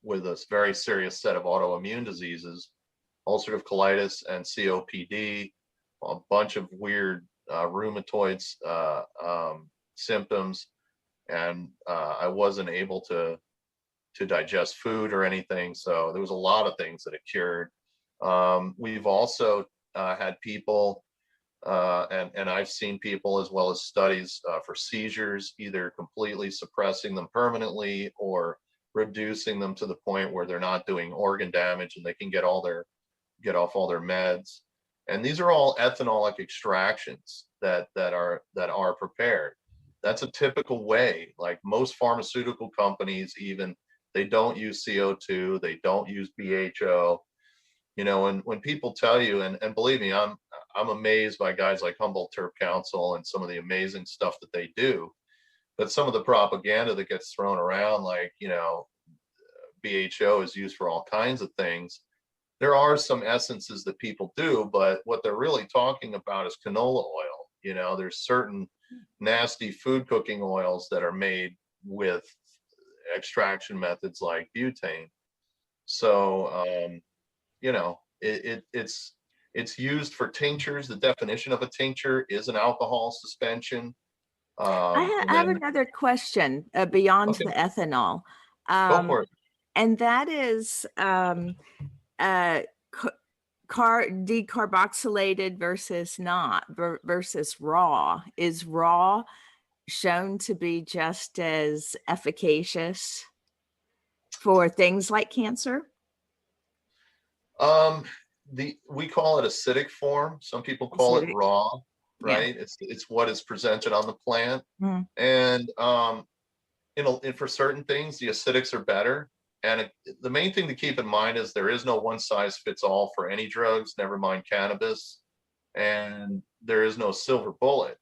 with a very serious set of autoimmune diseases, ulcerative colitis and COPD, a bunch of weird rheumatoid symptoms, and I wasn't able to digest food or anything. So there was a lot of things that it cured. We've also had people, and I've seen people, as well as studies for seizures, either completely suppressing them permanently or reducing them to the point where they're not doing organ damage and they can get off all their meds. And these are all ethanolic extractions that are prepared. That's a typical way. Like most pharmaceutical companies, even, they don't use CO2, they don't use BHO. And when people tell you, and believe me, I'm amazed by guys like Humboldt Terp Council and some of the amazing stuff that they do. But some of the propaganda that gets thrown around, like, BHO is used for all kinds of things. There are some essences that people do, but what they're really talking about is canola oil. There's certain nasty food cooking oils that are made with extraction methods like butane. So, it's used for tinctures. The definition of a tincture is an alcohol suspension. I have another question beyond Okay. the ethanol. Go for it. And that is decarboxylated versus not versus raw. Is raw shown to be just as efficacious for things like cancer? We call it acidic form. Some people call it Acidic. raw, Yeah. right? It's what is presented on the plant. Mm. And for certain things, the acidics are better. And the main thing to keep in mind is there is no one size fits all for any drugs, never mind cannabis. And there is no silver bullet.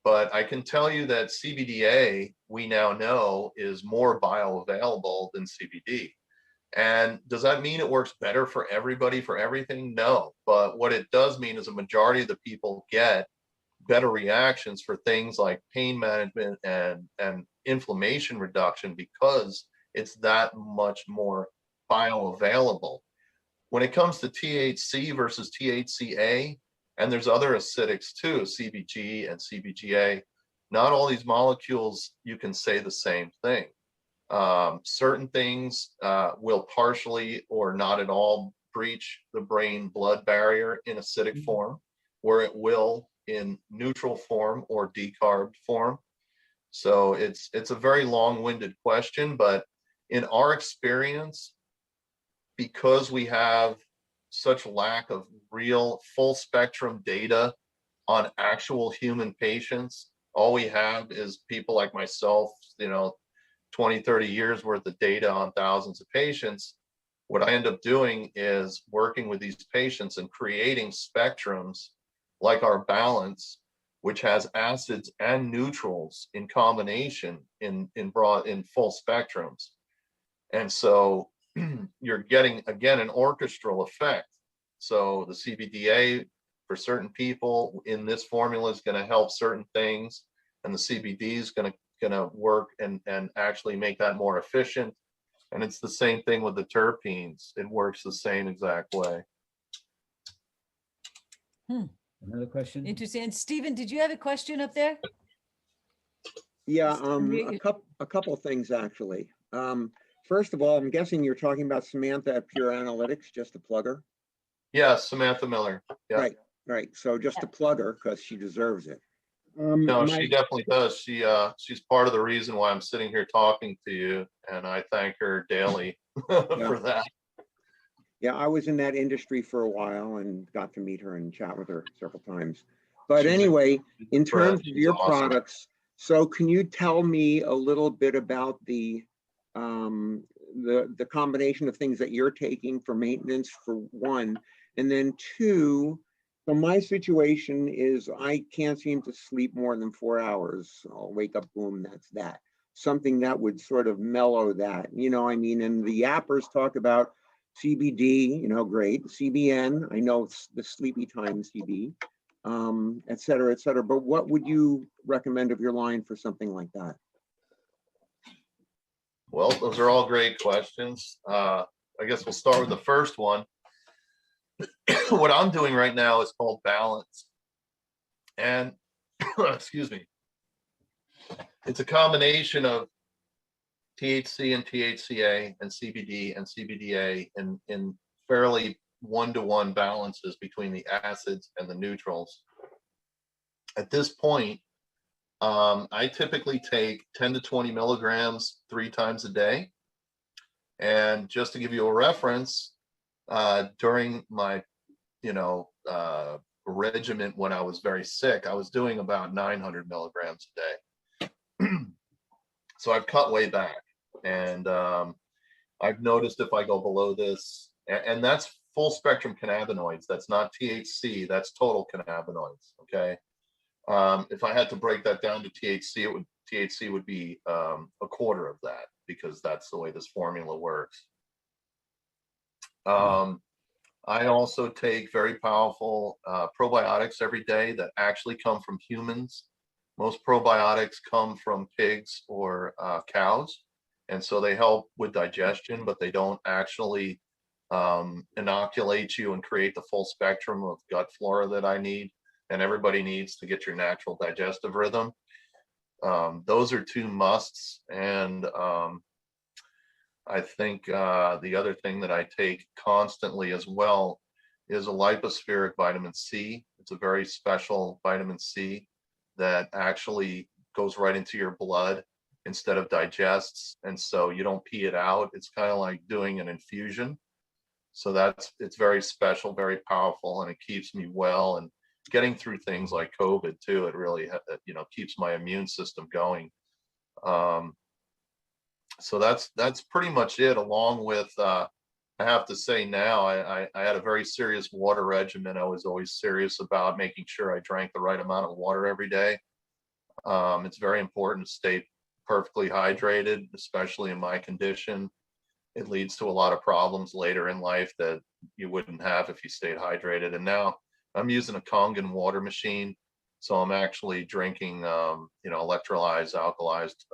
But I can tell you that CBDA, we now know, is more bioavailable than CBD. And does that mean it works better for everybody for everything? No. But what it does mean is a majority of the people get better reactions for things like pain management and inflammation reduction because it's that much more bioavailable. When it comes to THC versus THCA, and there's other acidics too, CBG and CBGA, not all these molecules, you can say the same thing. Certain things will partially or not at all breach the brain-blood barrier in acidic form, where it will in neutral form or decarbed form. So it's a very long-winded question, but in our experience, because we have such lack of real full spectrum data on actual human patients, all we have is people like myself, 20, 30 years worth of data on thousands of patients. What I end up doing is working with these patients and creating spectrums like our balance, which has acids and neutrals in combination in full spectrums. And so you're getting, again, an orchestral effect. So the CBDA for certain people in this formula is going to help certain things, and the CBD is going to work and actually make that more efficient. And it's the same thing with the terpenes. It works the same exact way. Another question? Interesting. And Stephen, did you have a question up there? Yeah, Unmute a couple of things actually. First of all, I'm guessing you're talking about Samantha at Pure Analytics, just to plug her. Yeah, Samantha Miller. Yeah. Right. So just to plug her because she deserves it. No, she definitely does. She's part of the reason why I'm sitting here talking to you, and I thank her daily for that. Yeah, I was in that industry for a while and got to meet her and chat with her several times. But anyway, in terms of your products, so can you tell me a little bit about the combination of things that you're taking for maintenance, for one, and then two, so my situation is I can't seem to sleep more than 4 hours. I'll wake up, boom, that's that. Something that would sort of mellow that, I mean, and the yappers talk about CBD, great. CBN, I know it's the sleepy time CB, et cetera, et cetera. But what would you recommend of your line for something like that? Well, those are all great questions. I guess we'll start with the first one. What I'm doing right now is called balance. And excuse me, it's a combination of THC and THCA and CBD and CBDA in fairly one-to-one balances between the acids and the neutrals. At this point, I typically take 10 to 20 milligrams 3 times a day. And just to give you a reference, during my, regimen when I was very sick, I was doing about 900 milligrams a day. So I've cut way back. And I've noticed if I go below this, and that's full spectrum cannabinoids, that's not THC, that's total cannabinoids, okay? If I had to break that down to THC would be a quarter of that, because that's the way this formula works. I also take very powerful probiotics every day that actually come from humans. Most probiotics come from pigs or cows, and so they help with digestion, but they don't actually inoculate you and create the full spectrum of gut flora that I need and everybody needs to get your natural digestive rhythm. Those are 2 musts. And I think the other thing that I take constantly as well is a lipospheric vitamin C. It's a very special vitamin C that actually goes right into your blood instead of digests. And so you don't pee it out. It's kind of like doing an infusion. So it's very special, very powerful, and it keeps me well. And getting through things like COVID too, it really, keeps my immune system going. So that's pretty much it, along with, I have to say now, I had a very serious water regimen. I was always serious about making sure I drank the right amount of water every day. It's very important to stay perfectly hydrated, especially in my condition. It leads to a lot of problems later in life that you wouldn't have if you stayed hydrated. And now I'm using a Kangen water machine. So I'm actually drinking, electrolyzed, alkalized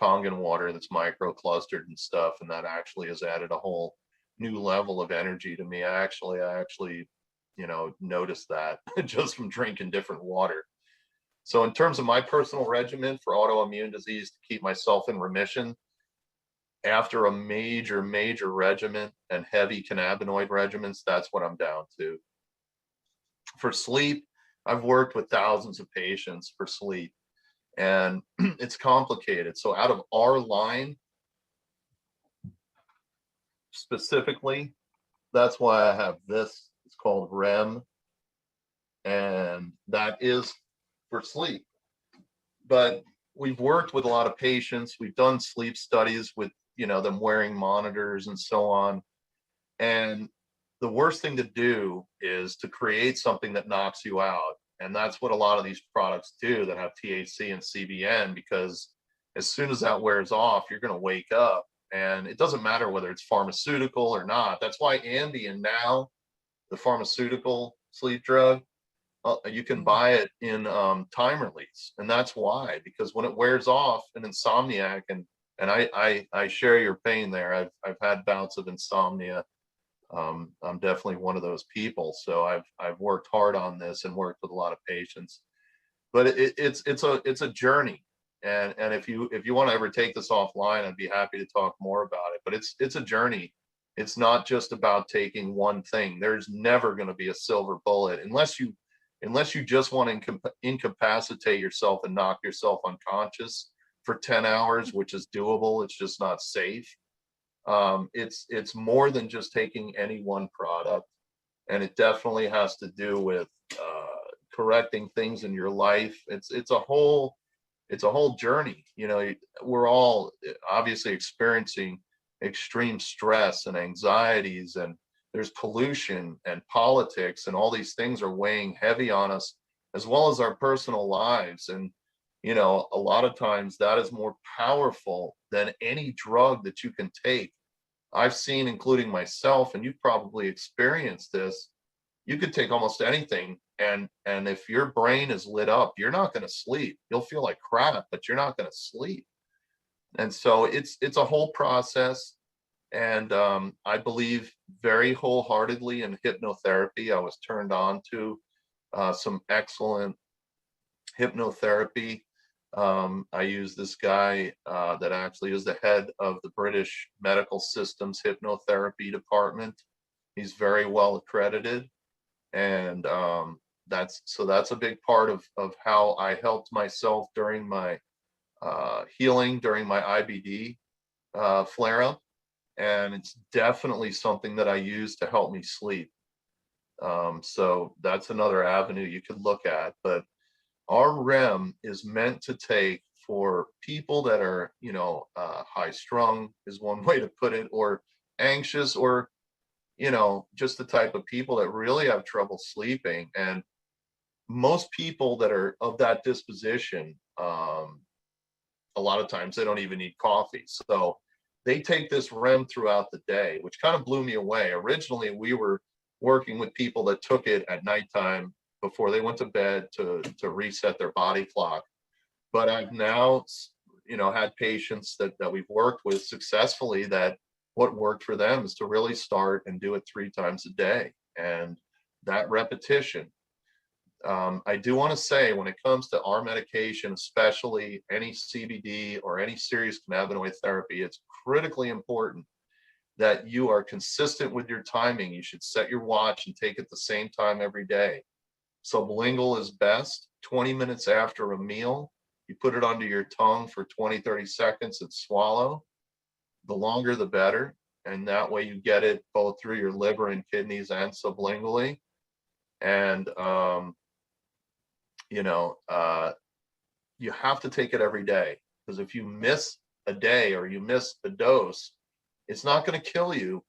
Kangen water that's micro-clustered and stuff. And that actually has added a whole new level of energy to me. I actually, noticed that just from drinking different water. So in terms of my personal regimen for autoimmune disease to keep myself in remission, after a major regimen and heavy cannabinoid regimens, that's what I'm down to. For sleep, I've worked with thousands of patients for sleep, and it's complicated. So out of our line, specifically, that's why I have this. It's called REM, and that is for sleep. But we've worked with a lot of patients. We've done sleep studies with, them wearing monitors and so on. And the worst thing to do is to create something that knocks you out. And that's what a lot of these products do that have THC and CBN, because as soon as that wears off, you're going to wake up. And it doesn't matter whether it's pharmaceutical or not. That's why Ambien now, the pharmaceutical sleep drug, you can buy it in time release. And that's why, because when it wears off, an insomniac, and I share your pain there. I've had bouts of insomnia. I'm definitely one of those people. So I've worked hard on this and worked with a lot of patients. But it's a journey. And if you want to ever take this offline, I'd be happy to talk more about it. But it's a journey. It's not just about taking one thing. There's never going to be a silver bullet unless you just want to incapacitate yourself and knock yourself unconscious for 10 hours, which is doable. It's just not safe. It's more than just taking any one product, and it definitely has to do with correcting things in your life. It's a whole journey. We're all obviously experiencing extreme stress and anxieties, and there's pollution and politics, and all these things are weighing heavy on us, as well as our personal lives. And a lot of times that is more powerful than any drug that you can take. I've seen, including myself, and you've probably experienced this, you could take almost anything, and if your brain is lit up, you're not going to sleep. You'll feel like crap, but you're not going to sleep. And so it's a whole process. And I believe very wholeheartedly in hypnotherapy. I was turned on to some excellent hypnotherapy. I use this guy that actually is the head of the British medical system's hypnotherapy department. He's very well accredited. And that's a big part of how I helped myself during my healing, during my IBD flare-up. And it's definitely something that I use to help me sleep. So that's another avenue you could look at. But our REM is meant to take for people that are, high strung is one way to put it, or anxious, or, just the type of people that really have trouble sleeping. And most people that are of that disposition, a lot of times they don't even need coffee. So they take this REM throughout the day, which kind of blew me away. Originally, we were working with people that took it at nighttime before they went to bed to reset their body clock. But I've now, had patients that we've worked with successfully that what worked for them is to really start and do it 3 times a day. And that repetition. I do want to say, when it comes to our medication, especially any CBD or any serious cannabinoid therapy, it's critically important that you are consistent with your timing. You should set your watch and take it the same time every day. Sublingual is best. 20 minutes after a meal, you put it under your tongue for 20-30 seconds and swallow. The longer, the better. And that way you get it both through your liver and kidneys and sublingually. And, you have to take it every day, because if you miss a day or you miss a dose, it's not going to kill you,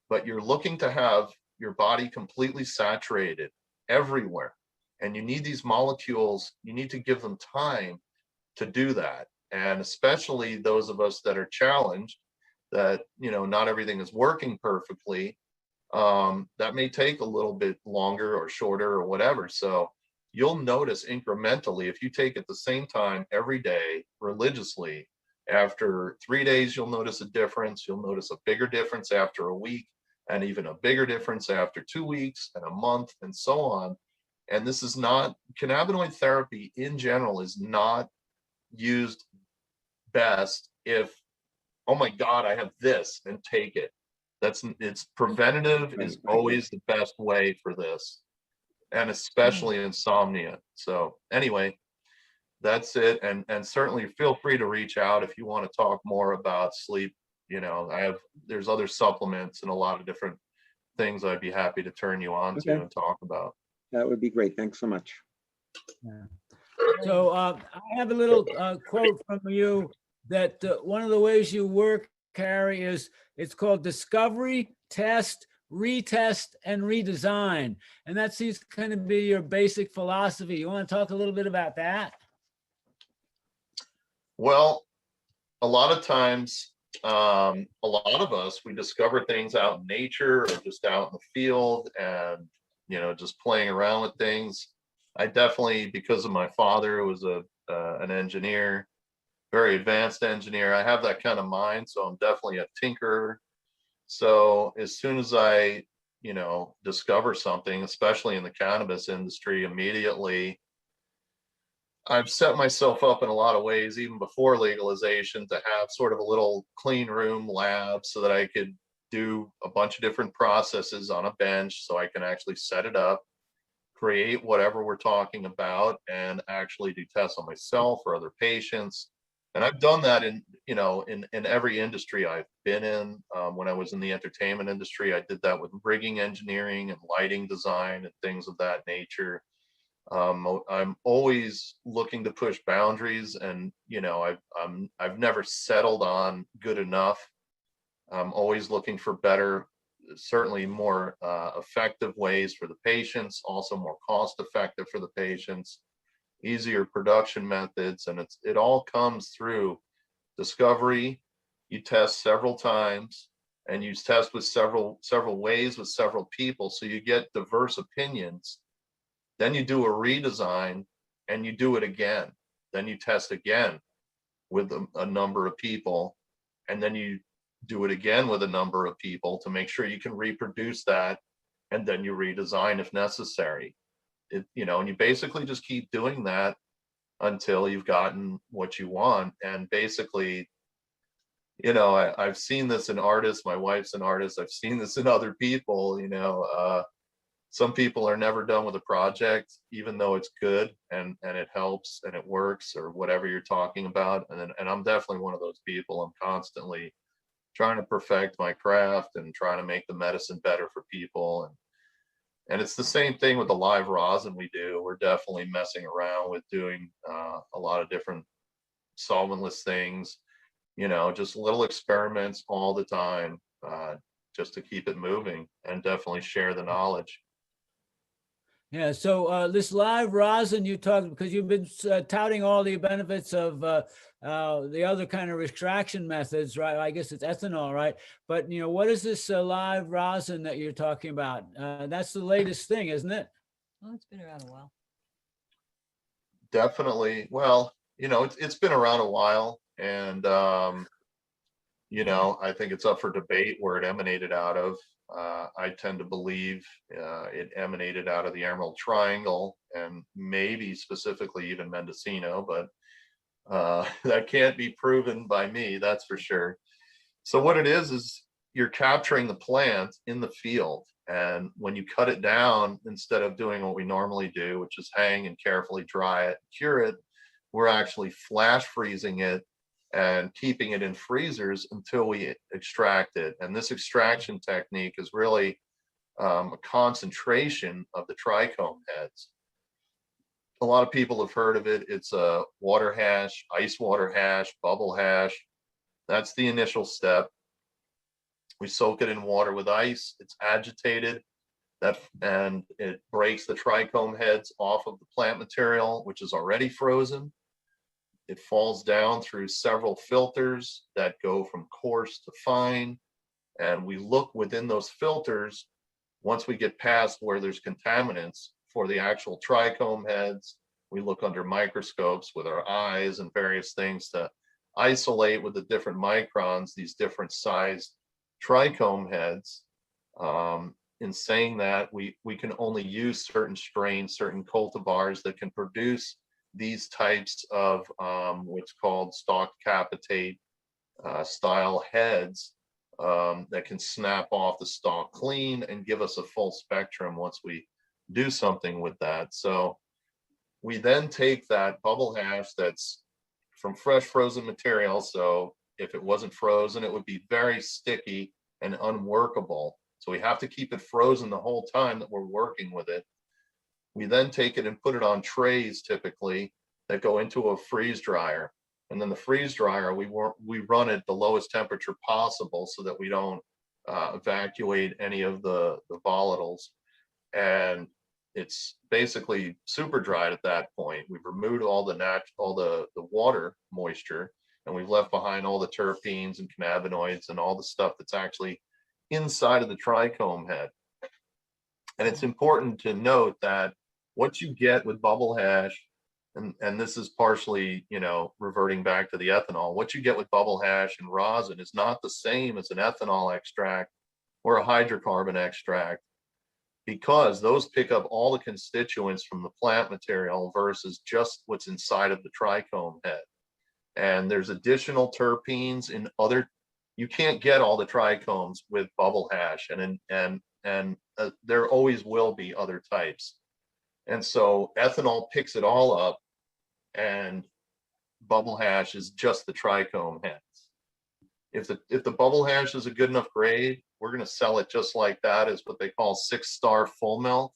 but you're looking to have your body completely saturated everywhere. And you need these molecules, you need to give them time to do that. And especially those of us that are challenged, that, you know, not everything is working perfectly, that may take a little bit longer or shorter or whatever. So you'll notice incrementally, if you take it the same time every day religiously, after 3 days, you'll notice a difference. You'll notice a bigger difference after a week, and even a bigger difference after 2 weeks and a month, and so on. And this is not, cannabinoid therapy in general is not used best if, oh my God, I have this, and take it. It's preventative is always the best way for this, and especially insomnia. So anyway, that's it. And certainly feel free to reach out if you want to talk more about sleep. You know, there's other supplements and a lot of different things I'd be happy to turn you on to Okay. and talk about. That would be great. Thanks so much. So I have a little quote from you that one of the ways you work, Carrie, is it's called discovery, test, retest, and redesign. And that seems to kind of be your basic philosophy. You want to talk a little bit about that? Well, a lot of times, a lot of us, we discover things out in nature or just out in the field, and, you know, just playing around with things. I definitely, because of my father, who was an engineer, very advanced engineer, I have that kind of mind. So I'm definitely a tinkerer. So as soon as I, you know, discover something, especially in the cannabis industry, immediately I've set myself up in a lot of ways, even before legalization, to have sort of a little clean room lab so that I could do a bunch of different processes on a bench, so I can actually set it up, create whatever we're talking about, and actually do tests on myself or other patients. And I've done that in, you know, in every industry I've been in. When I was in the entertainment industry, I did that with rigging engineering and lighting design and things of that nature. I'm always looking to push boundaries, and, you know, I've never settled on good enough. I'm always looking for better, certainly more effective ways for the patients, also more cost effective for the patients, easier production methods. And it all comes through discovery. You test several times, and you test with several ways with several people, so you get diverse opinions. Then you do a redesign, and you do it again. Then you test again with a number of people, and then you do it again with a number of people to make sure you can reproduce that, and then you redesign if necessary. You know, and you basically just keep doing that until you've gotten what you want. And basically, you know, I've seen this in artists. My wife's an artist. I've seen this in other people. You know, some people are never done with a project, even though it's good and it helps and it works, or whatever you're talking about. And I'm definitely one of those people. I'm constantly trying to perfect my craft and trying to make the medicine better for people. And it's the same thing with the live rosin we do. We're definitely messing around with doing a lot of different solventless things, you know, just little experiments all the time, just to keep it moving and definitely share the knowledge. Yeah, so this live rosin you talked, because you've been touting all the benefits of the other kind of extraction methods, right? I guess it's ethanol, right? But, you know, what is this live rosin that you're talking about? That's the latest thing, isn't it? Oh, it's been around a while. Definitely. Well, you know, it's been around a while, and you know, I think it's up for debate where it emanated out of. I tend to believe it emanated out of the Emerald Triangle, and maybe specifically even Mendocino, but that can't be proven by me, that's for sure. So what it is you're capturing the plant in the field, and when you cut it down, instead of doing what we normally do, which is hang and carefully dry it, cure it, we're actually flash freezing it and keeping it in freezers until we extract it. And this extraction technique is really a concentration of the trichome heads. A lot of people have heard of it. It's a water hash, ice water hash, bubble hash. That's the initial step. We soak it in water with ice. It's agitated. and it breaks the trichome heads off of the plant material, which is already frozen. It falls down through several filters that go from coarse to fine. And we look within those filters, once we get past where there's contaminants for the actual trichome heads, we look under microscopes with our eyes and various things to isolate with the different microns, these different sized trichome heads. In saying that, we can only use certain strains, certain cultivars that can produce these types of what's called stalk capitate style heads that can snap off the stalk clean and give us a full spectrum once we do something with that. So we then take that bubble hash that's from fresh frozen material. So if it wasn't frozen, it would be very sticky and unworkable. So we have to keep it frozen the whole time that we're working with it. We then take it and put it on trays typically that go into a freeze dryer. And then the freeze dryer, we run at the lowest temperature possible so that we don't evacuate any of the volatiles. And it's basically super dried at that point. We've removed all the water moisture, and we've left behind all the terpenes and cannabinoids and all the stuff that's actually inside of the trichome head. And it's important to note that what you get with bubble hash, and this is partially, reverting back to the ethanol, what you get with bubble hash and rosin is not the same as an ethanol extract or a hydrocarbon extract, because those pick up all the constituents from the plant material versus just what's inside of the trichome head. And there's additional terpenes in other, you can't get all the trichomes with bubble hash, and there always will be other types. And so ethanol picks it all up, and bubble hash is just the trichome heads. If the bubble hash is a good enough grade, we're going to sell it just like that, as what they call 6-star full melt.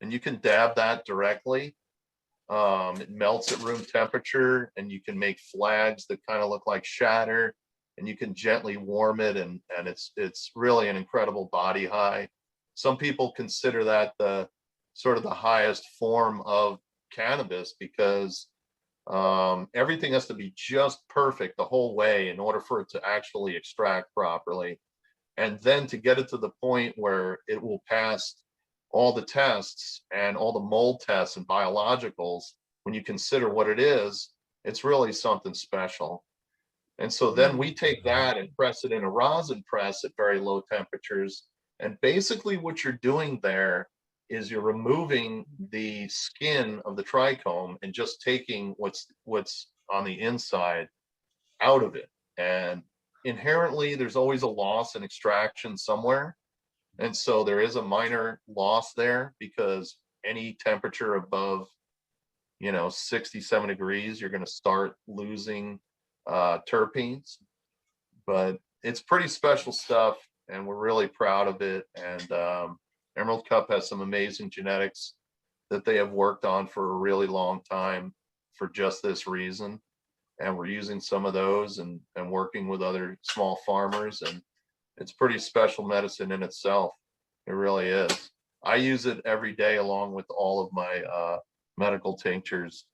And you can dab that directly. It melts at room temperature, and you can make flags that kind of look like shatter, and you can gently warm it, and it's really an incredible body high. Some people consider that the sort of the highest form of cannabis, because everything has to be just perfect the whole way in order for it to actually extract properly. And then to get it to the point where it will pass all the tests and all the mold tests and biologicals, when you consider what it is, it's really something special. And so then we take that and press it in a rosin press at very low temperatures. And basically what you're doing there is you're removing the skin of the trichome and just taking what's on the inside out of it. And inherently, there's always a loss in extraction somewhere. And so there is a minor loss there, because any temperature above, 67 degrees, you're going to start losing terpenes. But it's pretty special stuff, and we're really proud of it. And Emerald Cup has some amazing genetics that they have worked on for a really long time for just this reason. And we're using some of those and working with other small farmers, and it's pretty special medicine in itself. It really is. I use it every day along with all of my medical tinctures.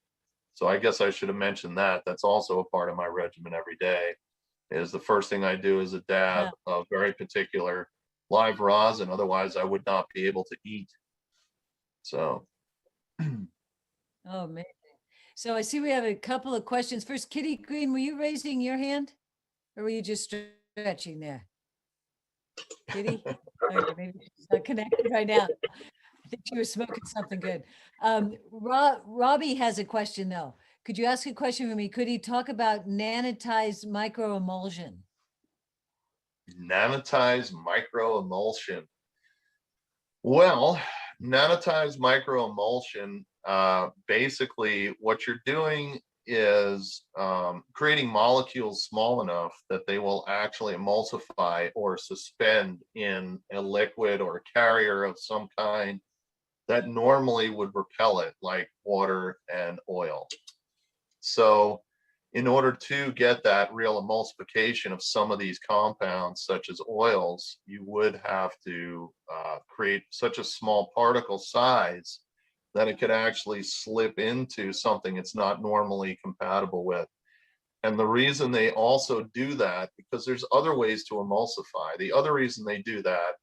So I guess I should have mentioned that. That's also a part of my regimen every day. Is the first thing I do is a dab of very particular live rosin. Otherwise, I would not be able to eat. So. Oh, man. So I see we have a couple of questions. First, Kitty Green, were you raising your hand, or were you just stretching there? Kitty? Okay, maybe she's not connected right now. I think she was smoking something good. Robbie has a question though. Could you ask a question for me? Could he talk about nanotized microemulsion? Nanotized microemulsion. Well, nanotized microemulsion, basically what you're doing is creating molecules small enough that they will actually emulsify or suspend in a liquid or a carrier of some kind that normally would repel it, like water and oil. So in order to get that real emulsification of some of these compounds, such as oils, you would have to create such a small particle size that it could actually slip into something it's not normally compatible with. And the reason they also do that, because there's other ways to emulsify. The other reason they do that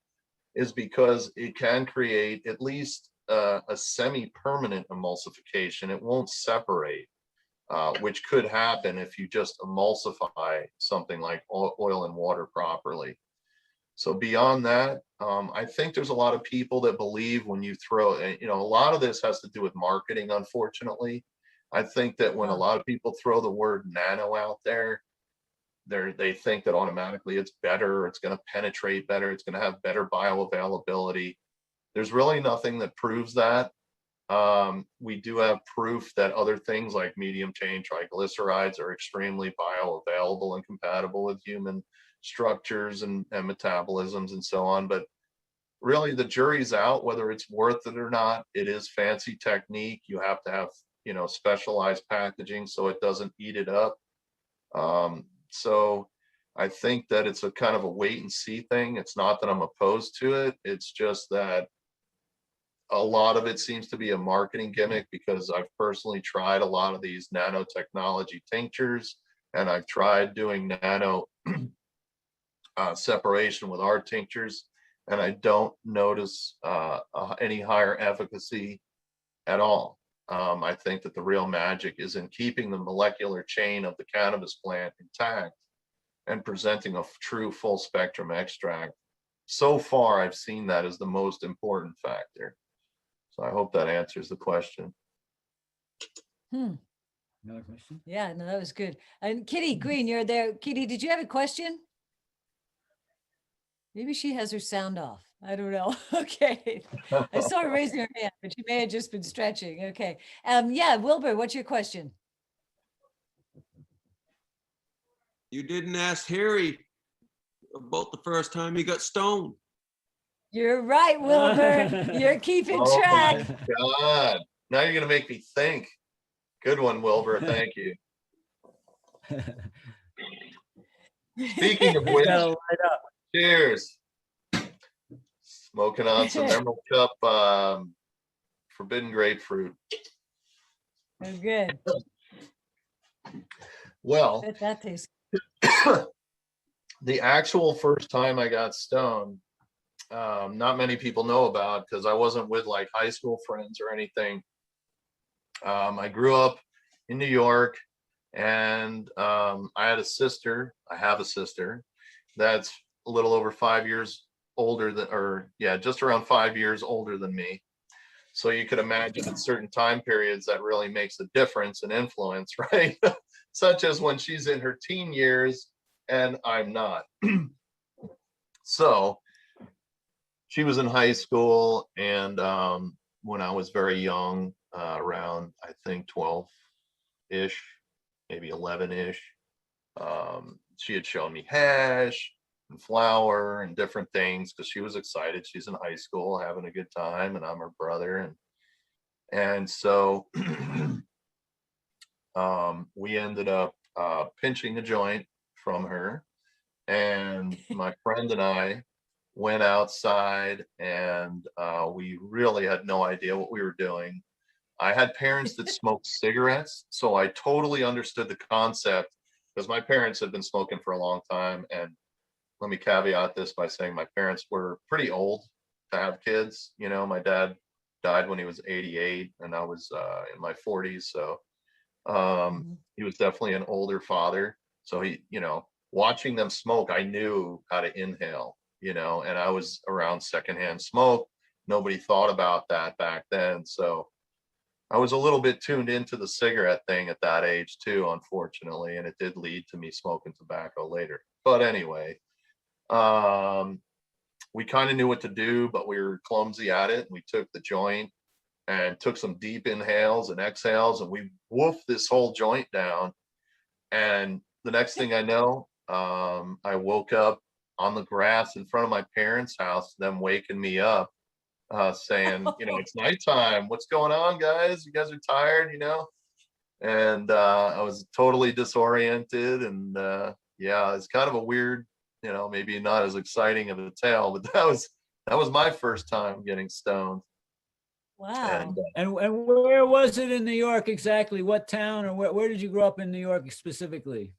is because it can create at least a semi-permanent emulsification. It won't separate, which could happen if you just emulsify something like oil and water properly. So beyond that, I think there's a lot of people that believe when you throw, a lot of this has to do with marketing, unfortunately. I think that when a lot of people throw the word nano out there, they think that automatically it's better, it's going to penetrate better, it's going to have better bioavailability. There's really nothing that proves that. We do have proof that other things like medium chain triglycerides are extremely bioavailable and compatible with human structures and metabolisms and so on. But really the jury's out whether it's worth it or not. It is fancy technique. You have to have, specialized packaging so it doesn't eat it up. So I think that it's a kind of a wait and see thing. It's not that I'm opposed to it. It's just that a lot of it seems to be a marketing gimmick, because I've personally tried a lot of these nanotechnology tinctures, and I've tried doing nano separation with our tinctures, and I don't notice any higher efficacy at all. I think that the real magic is in keeping the molecular chain of the cannabis plant intact and presenting a true full spectrum extract. So far, I've seen that as the most important factor. So I hope that answers the question. Another question? Yeah, no, that was good. And Kitty Green, you're there. Kitty, did you have a question? Maybe she has her sound off. I don't know. Okay. I saw her raising her hand, but she may have just been stretching. Okay. Yeah, Wilbur, what's your question? You didn't ask Harry about the first time he got stoned. You're right, Wilbur. You're keeping track. Oh my God. Now you're going to make me think. Good one, Wilbur. Thank you. Speaking of which, cheers. Smoking on some Emerald Cup forbidden grapefruit. Oh, good. Well, That tastes the actual first time I got stoned, not many people know about, because I wasn't with like high school friends or anything. I grew up in New York, and I had a sister. I have a sister that's a little over 5 years older than, or yeah, just around 5 years older than me. So you could imagine at certain time periods that really makes a difference and influence, right? Such as when she's in her teen years and I'm not. So she was in high school, and when I was very young, around I think 12-ish, maybe 11-ish, she had shown me hash and flour and different things because she was excited. She's in high school having a good time, and I'm her brother. And so we ended up pinching a joint from her, and my friend and I went outside, and we really had no idea what we were doing. I had parents that smoked cigarettes, so I totally understood the concept, because my parents had been smoking for a long time. And let me caveat this by saying my parents were pretty old to have kids. My dad died when he was 88, and I was in my 40s. So he was definitely an older father. So he, watching them smoke, I knew how to inhale, and I was around secondhand smoke. Nobody thought about that back then. So I was a little bit tuned into the cigarette thing at that age too, unfortunately, and it did lead to me smoking tobacco later. But anyway, we kind of knew what to do, but we were clumsy at it. We took the joint and took some deep inhales and exhales, and we woofed this whole joint down. And the next thing I know, I woke up on the grass in front of my parents' house, them waking me up, saying, it's nighttime. What's going on, guys? You guys are tired, and I was totally disoriented. And yeah, it's kind of a weird, maybe not as exciting of a tale, but that was my first time getting stoned. Wow. And And where was it in New York exactly? What town, or where did you grow up in New York specifically?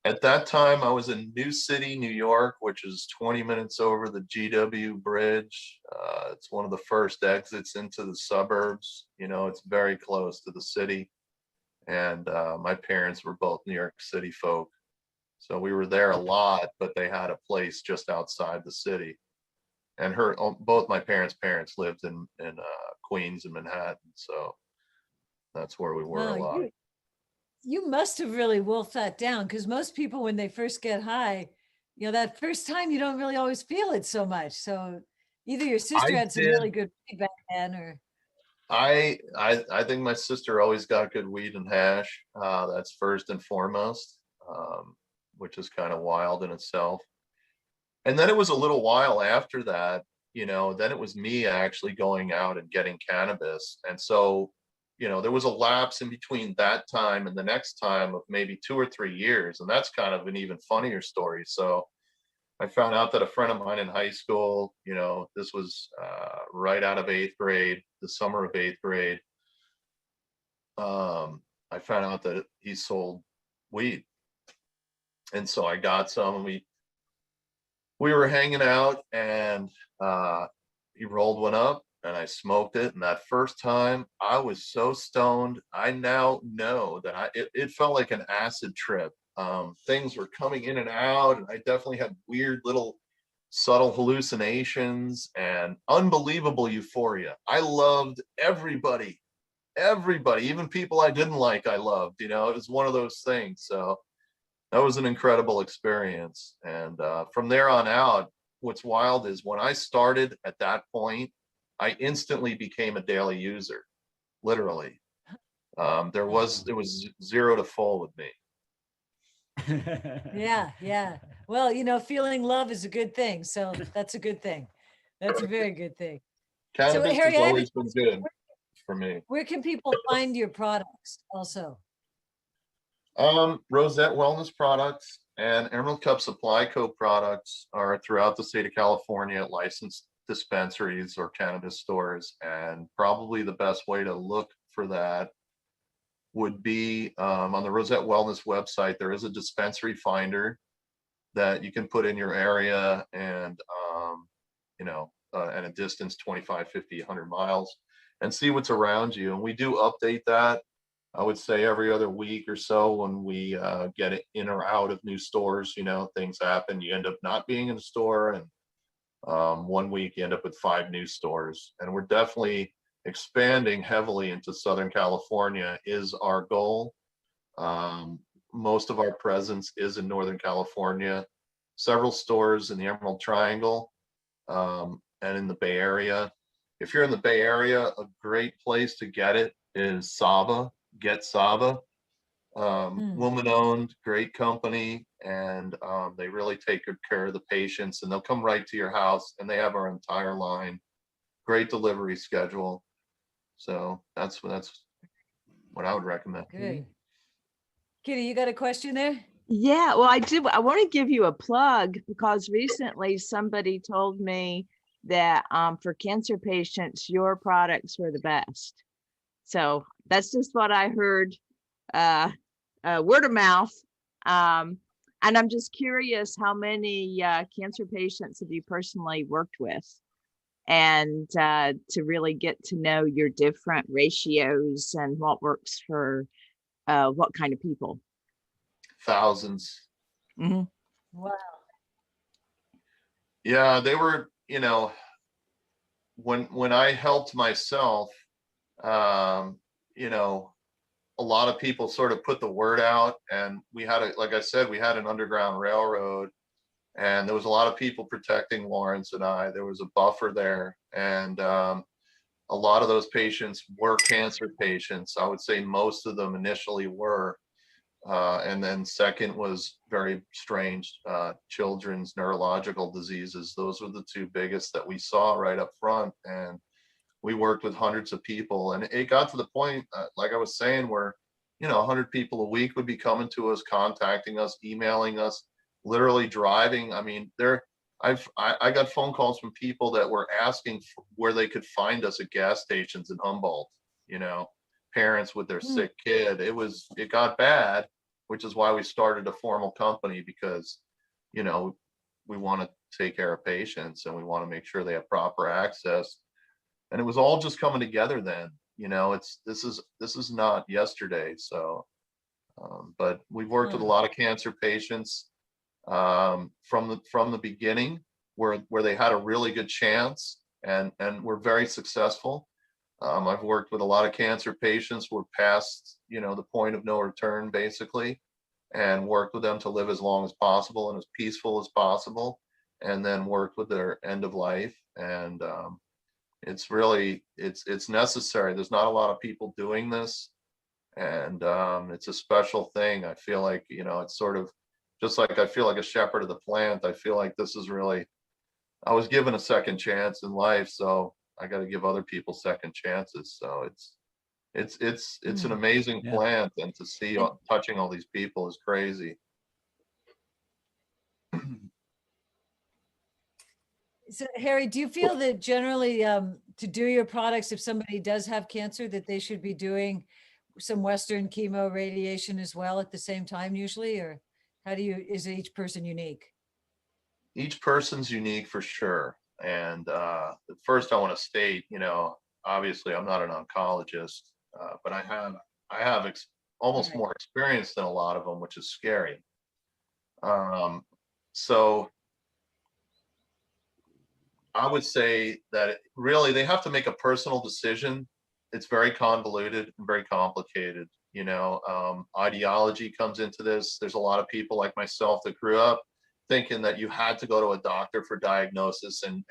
at that time, I was in New City, New York, which is 20 minutes over the GW Bridge. It's one of the first exits into the suburbs. It's very close to the city. And my parents were both New York City folk. So we were there a lot, but they had a place just outside the city. And both my parents lived in Queens and Manhattan. So that's where we were a Wow, lot. you must have really wolfed that down, because most people, when they first get high, that first time you don't really always feel it so much. So either your sister I had some did. really good feedback then, or I think my sister always got good weed and hash. That's first and foremost, which is kind of wild in itself. And then it was a little while after that, then it was me actually going out and getting cannabis. And so, there was a lapse in between that time and the next time of maybe 2 or 3 years. And that's kind of an even funnier story. So I found out that a friend of mine in high school, this was right out of 8th grade, the summer of 8th grade. I found out that he sold weed. And so I got some, and we were hanging out, and he rolled one up, and I smoked it. And that first time I was so stoned, I now know that it felt like an acid trip. Things were coming in and out, and I definitely had weird little subtle hallucinations and unbelievable euphoria. I loved everybody, even people I didn't like, I loved. It was one of those things. So that was an incredible experience. And from there on out, what's wild is when I started at that point, I instantly became a daily user, literally. It was 0 to full with me. yeah. Well, feeling love is a good thing. So that's a good thing. That's a very good thing. Cannabis Harry, has I have always been good for me. Where can people find your products also? Rosette Wellness products and Emerald Cup Supply Co. products are throughout the state of California at licensed dispensaries or cannabis stores. And probably the best way to look for that would be on the Rosette Wellness website. There is a dispensary finder that you can put in your area, and at a distance 25, 50, 100 miles, and see what's around you. And we do update that, I would say, every other week or so when we get it in or out of new stores. Things happen. You end up not being in a store, and one week you end up with 5 new stores. And we're definitely expanding heavily into Southern California is our goal. Most of our presence is in Northern California, several stores in the Emerald Triangle, and in the Bay Area. If you're in the Bay Area, a great place to get it is Saba. Get Saba. Woman-owned, great company, and they really take good care of the patients, and they'll come right to your house, and they have our entire line. Great delivery schedule. So that's what I would recommend. Good. Kitty, you got a question there? Yeah, well, I do. I want to give you a plug because recently somebody told me that for cancer patients, your products were the best. So that's just what I heard, word of mouth. And I'm just curious, how many cancer patients have you personally worked with? And to really get to know your different ratios and what works for what kind of people. Thousands. Mm-hmm. Wow. Yeah, they were, when I helped myself, a lot of people sort of put the word out, and we had like I said, we had an underground railroad, and there was a lot of people protecting Lawrence and I. There was a buffer there, and a lot of those patients were cancer patients. I would say most of them initially were. And then second was very strange children's neurological diseases. Those were the 2 biggest that we saw right up front. And we worked with hundreds of people. And it got to the point, like I was saying, where 100 people a week would be coming to us, contacting us, emailing us, literally driving. I mean, I got phone calls from people that were asking where they could find us at gas stations in Humboldt, parents with their sick kid. It got bad, which is why we started a formal company, because, we want to take care of patients and we want to make sure they have proper access. And it was all just coming together then. This is not yesterday. So, but we've worked with a lot of cancer patients from the beginning, where they had a really good chance and were very successful. I've worked with a lot of cancer patients who were past, the point of no return, basically, and worked with them to live as long as possible and as peaceful as possible, and then worked with their end of life. And it's really, it's necessary. There's not a lot of people doing this, and it's a special thing. I feel like, it's sort of just like, I feel like a shepherd of the plant. I feel like this is really, I was given a second chance in life, so I got to give other people second chances. So it's an amazing Yeah. plant, and to see touching all these people is crazy. So Harry, do you feel that generally to do your products, if somebody does have cancer, that they should be doing some Western chemo radiation as well at the same time usually, or is each person unique? Each person's unique for sure. And first I want to state, obviously I'm not an oncologist, but I have almost more experience than a lot of them, which is scary. So I would say that really they have to make a personal decision. It's very convoluted and very complicated. Ideology comes into this. There's a lot of people like myself that grew up thinking that you had to go to a doctor for diagnosis, and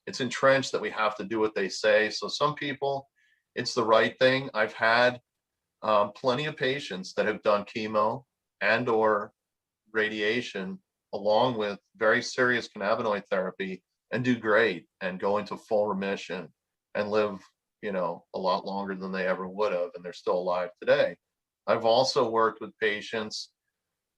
it's entrenched that we have to do what they say. So some people, it's the right thing. I've had plenty of patients that have done chemo and or radiation along with very serious cannabinoid therapy and do great and go into full remission and live, a lot longer than they ever would have, and they're still alive today. I've also worked with patients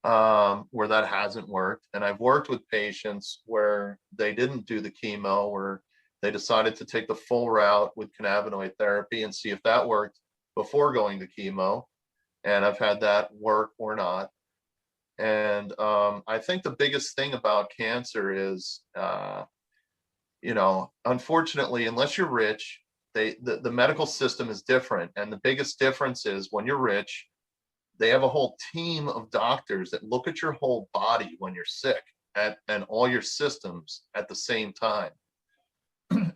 where that hasn't worked, and I've worked with patients where they didn't do the chemo, where they decided to take the full route with cannabinoid therapy and see if that worked before going to chemo, and I've had that work or not. And I think the biggest thing about cancer is, unfortunately, unless you're rich, the medical system is different. And the biggest difference is when you're rich, they have a whole team of doctors that look at your whole body when you're sick and all your systems at the same time.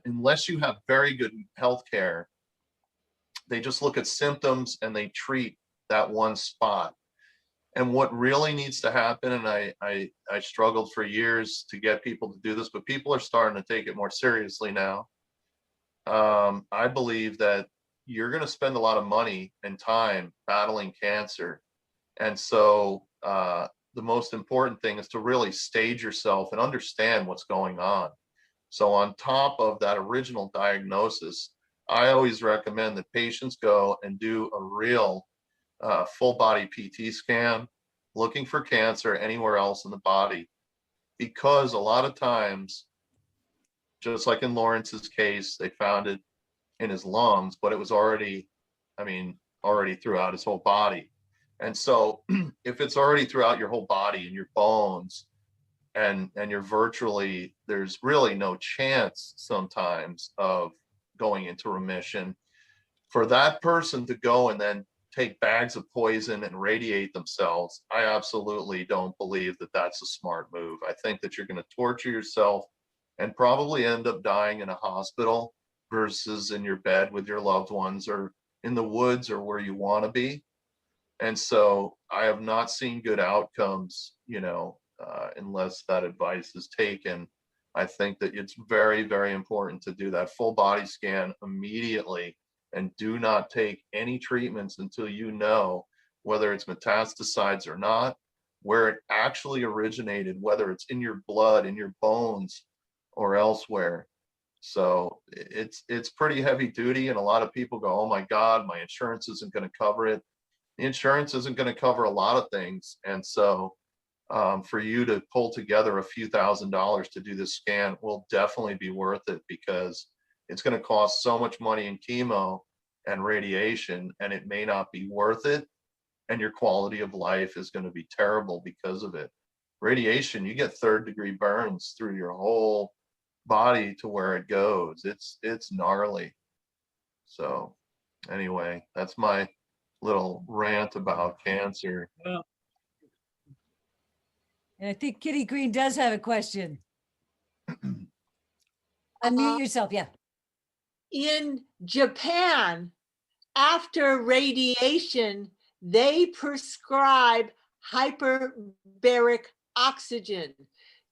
Unless you have very good health care, they just look at symptoms and they treat that one spot. And what really needs to happen, and I struggled for years to get people to do this, but people are starting to take it more seriously now. I believe that you're going to spend a lot of money and time battling cancer. And so the most important thing is to really stage yourself and understand what's going on. So on top of that original diagnosis, I always recommend that patients go and do a real full body PT scan, looking for cancer anywhere else in the body, because a lot of times, just like in Lawrence's case, they found it in his lungs, but it was already throughout his whole body. And so if it's already throughout your whole body and your bones, and there's really no chance sometimes of going into remission, for that person to go and then take bags of poison and radiate themselves, I absolutely don't believe that that's a smart move. I think that you're going to torture yourself and probably end up dying in a hospital versus in your bed with your loved ones or in the woods or where you want to be. And so I have not seen good outcomes, unless that advice is taken. I think that it's very, very important to do that full body scan immediately, and do not take any treatments until you know whether it's metastasized or not, where it actually originated, whether it's in your blood, in your bones, or elsewhere. So it's pretty heavy duty, and a lot of people go, oh my God, my insurance isn't going to cover it. The insurance isn't going to cover a lot of things. And so for you to pull together a few $1,000s to do this scan will definitely be worth it, because it's going to cost so much money in chemo and radiation, and it may not be worth it. And your quality of life is going to be terrible because of it. Radiation, you get 3rd-degree burns through your whole body to where it goes. It's gnarly. So anyway, that's my little rant about cancer. Well, And I think Kitty Green does have a question. Unmute yourself, yeah. In Japan, after radiation, they prescribe hyperbaric oxygen.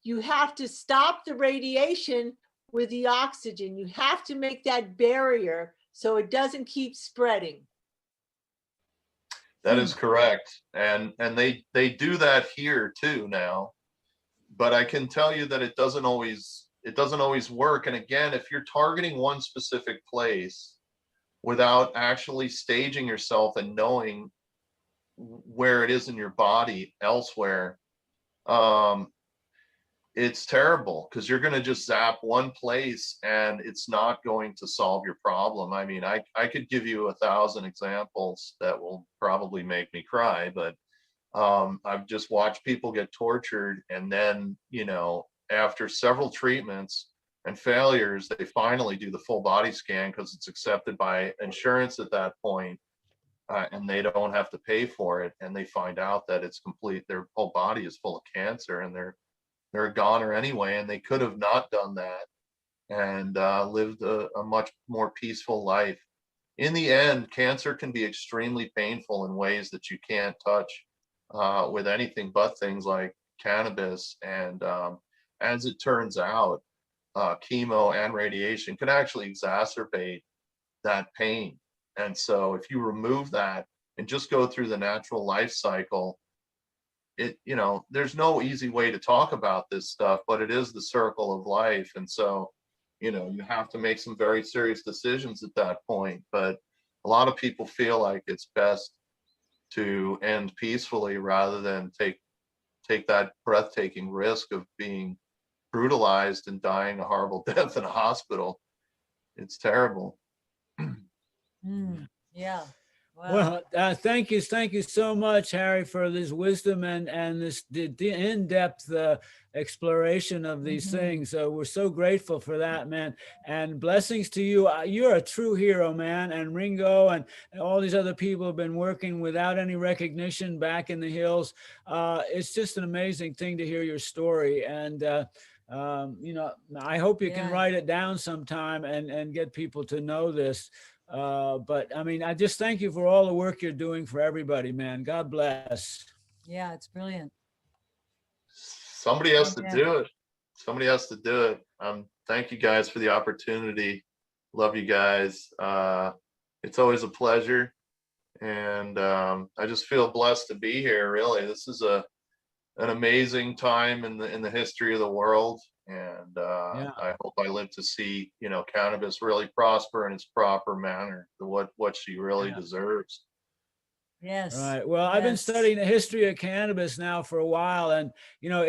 You have to stop the radiation with the oxygen. You have to make that barrier so it doesn't keep spreading. That is correct. And they do that here too now. But I can tell you that it doesn't always work. And again, if you're targeting one specific place without actually staging yourself and knowing where it is in your body elsewhere, it's terrible, because you're going to just zap one place and it's not going to solve your problem. I mean, I could give you 1,000 examples that will probably make me cry, but I've just watched people get tortured, and then, you know, after several treatments and failures, they finally do the full body scan because it's accepted by insurance at that point, and they don't have to pay for it, and they find out that it's complete, their whole body is full of cancer, and they're a goner anyway, and they could have not done that and lived a much more peaceful life. In the end, cancer can be extremely painful in ways that you can't touch with anything but things like cannabis. And as it turns out, chemo and radiation can actually exacerbate that pain. And so if you remove that and just go through the natural life cycle, you know, there's no easy way to talk about this stuff, but it is the circle of life. And so, you know, you have to make some very serious decisions at that point. But a lot of people feel like it's best to end peacefully rather than take that breathtaking risk of being brutalized and dying a horrible death in a hospital. It's terrible. Yeah. Wow. Well, thank you so much, Harry, for this wisdom and this in-depth exploration of these things. We're so grateful for that, man. And blessings to you. You're a true hero, man. And Ringo and all these other people have been working without any recognition back in the hills. It's just an amazing thing to hear your story. And you know, I hope you can write it down sometime and get people to know this. But I mean, I just thank you for all the work you're doing for everybody, man. God bless. Yeah, it's brilliant. Somebody has to do it. Somebody has to do it. Thank you guys for the opportunity. Love you guys. It's always a pleasure. And I just feel blessed to be here, really. This is an amazing time in the history of the world. And I hope I live to see, you know, cannabis really prosper in its proper manner, what she really deserves. Yes. Right. Well, I've been studying the history of cannabis now for a while, and you know,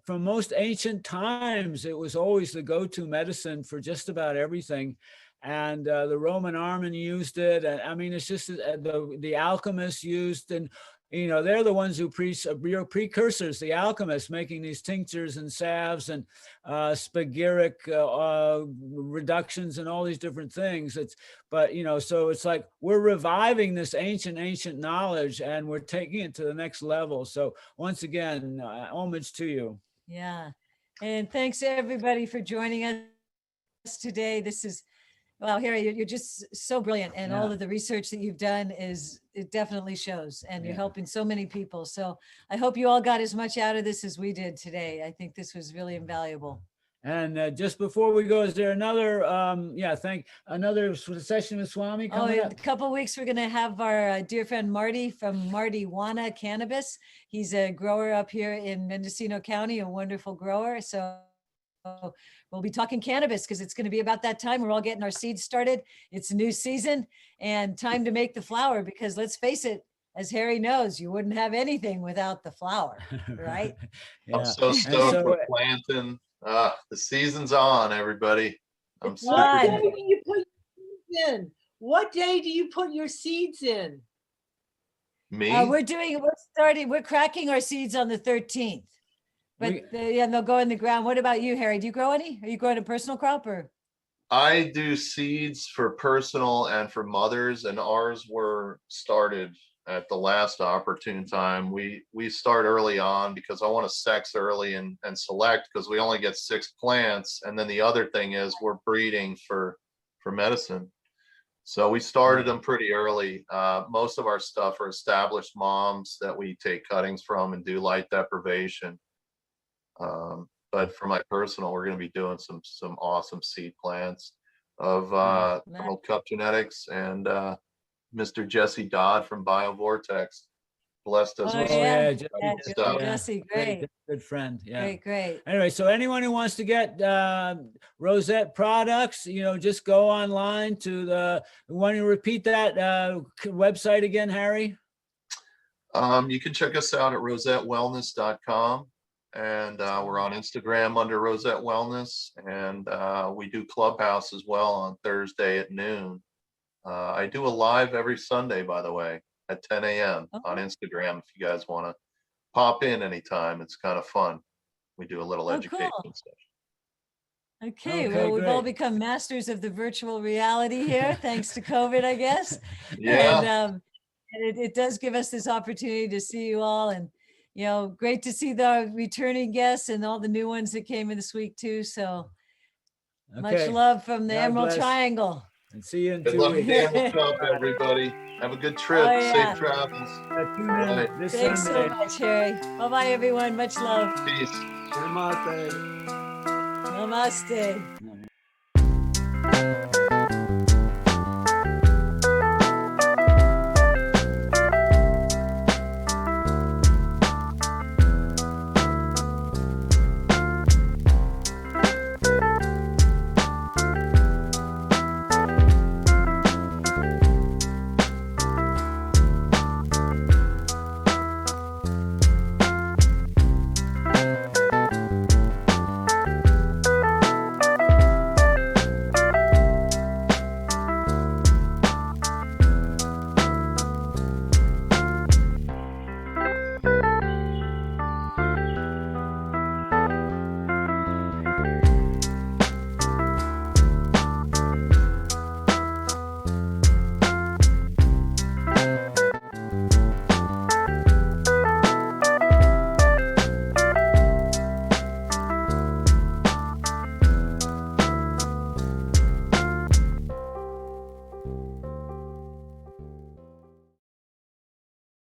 from most ancient times, it was always the go-to medicine for just about everything. And the Roman army used it, and I mean, it's just the alchemists used, and you know, they're the ones who precursors, the alchemists, making these tinctures and salves and spagyric reductions and all these different things. But you know, so it's like we're reviving this ancient knowledge, and we're taking it to the next level. So once again, homage to you. Yeah, and thanks everybody for joining us today. This is, well, Harry, you're just so brilliant, and all of the research that you've done it definitely shows, and you're helping so many people. So I hope you all got as much out of this as we did today. I think this was really invaluable. And just before we go, is there another, another session with Swami coming up? In a couple of weeks, we're going to have our dear friend Marty from Martywana Cannabis. He's a grower up here in Mendocino County, a wonderful grower. So we'll be talking cannabis because it's going to be about that time. We're all getting our seeds started. It's a new season and time to make the flower because let's face it, as Harry knows, you wouldn't have anything without the flower, right? I'm Yeah. so And stoked so- for planting. The season's on, everybody. I'm It's super on. What day do you put your seeds in? What day do you put your seeds in? me. We're cracking our seeds on the 13th. But yeah, they'll go in the ground. What about you, Harry? Do you grow any? Are you growing a personal crop or? I do seeds for personal and for mothers, and ours were started at the last opportune time. We start early on because I want to sex early and select because we only get 6 plants. And then the other thing is we're breeding for medicine. So we started them pretty early. Most of our stuff are established moms that we take cuttings from and do light deprivation. But for my personal, we're going to be doing some awesome seed plants of from Cup Genetics and Mr. Jesse Dodd from BioVortex blessed us Oh, with yeah. some Yeah, good stuff. Jesse, great. Good friend. Yeah. Great. Anyway, so anyone who wants to get Rosette products, just go online to want to repeat that website again, Harry? You can check us out at rosettewellness.com. And we're on Instagram under Rosette Wellness. And we do Clubhouse as well on Thursday at noon. I do a live every Sunday, by the way, at 10 a.m. on Instagram if you guys want to pop in anytime. It's kind of fun. We do a little education stuff. Okay, well, we've all great. become masters of the virtual reality here, thanks to COVID, I guess. Yeah. And it does give us this opportunity to see you all and, great to see the returning guests and all the new ones that came in this week too. So much Okay. love from the God Emerald bless. Triangle. And see you in Good 2 luck with weeks. the Emerald Cup, everybody. Have a good trip. Oh, yeah. Safe travels. Tune All in right. this Thanks Sunday. so much, Harry. Bye-bye, everyone. Much love. Peace. Namaste. Namaste.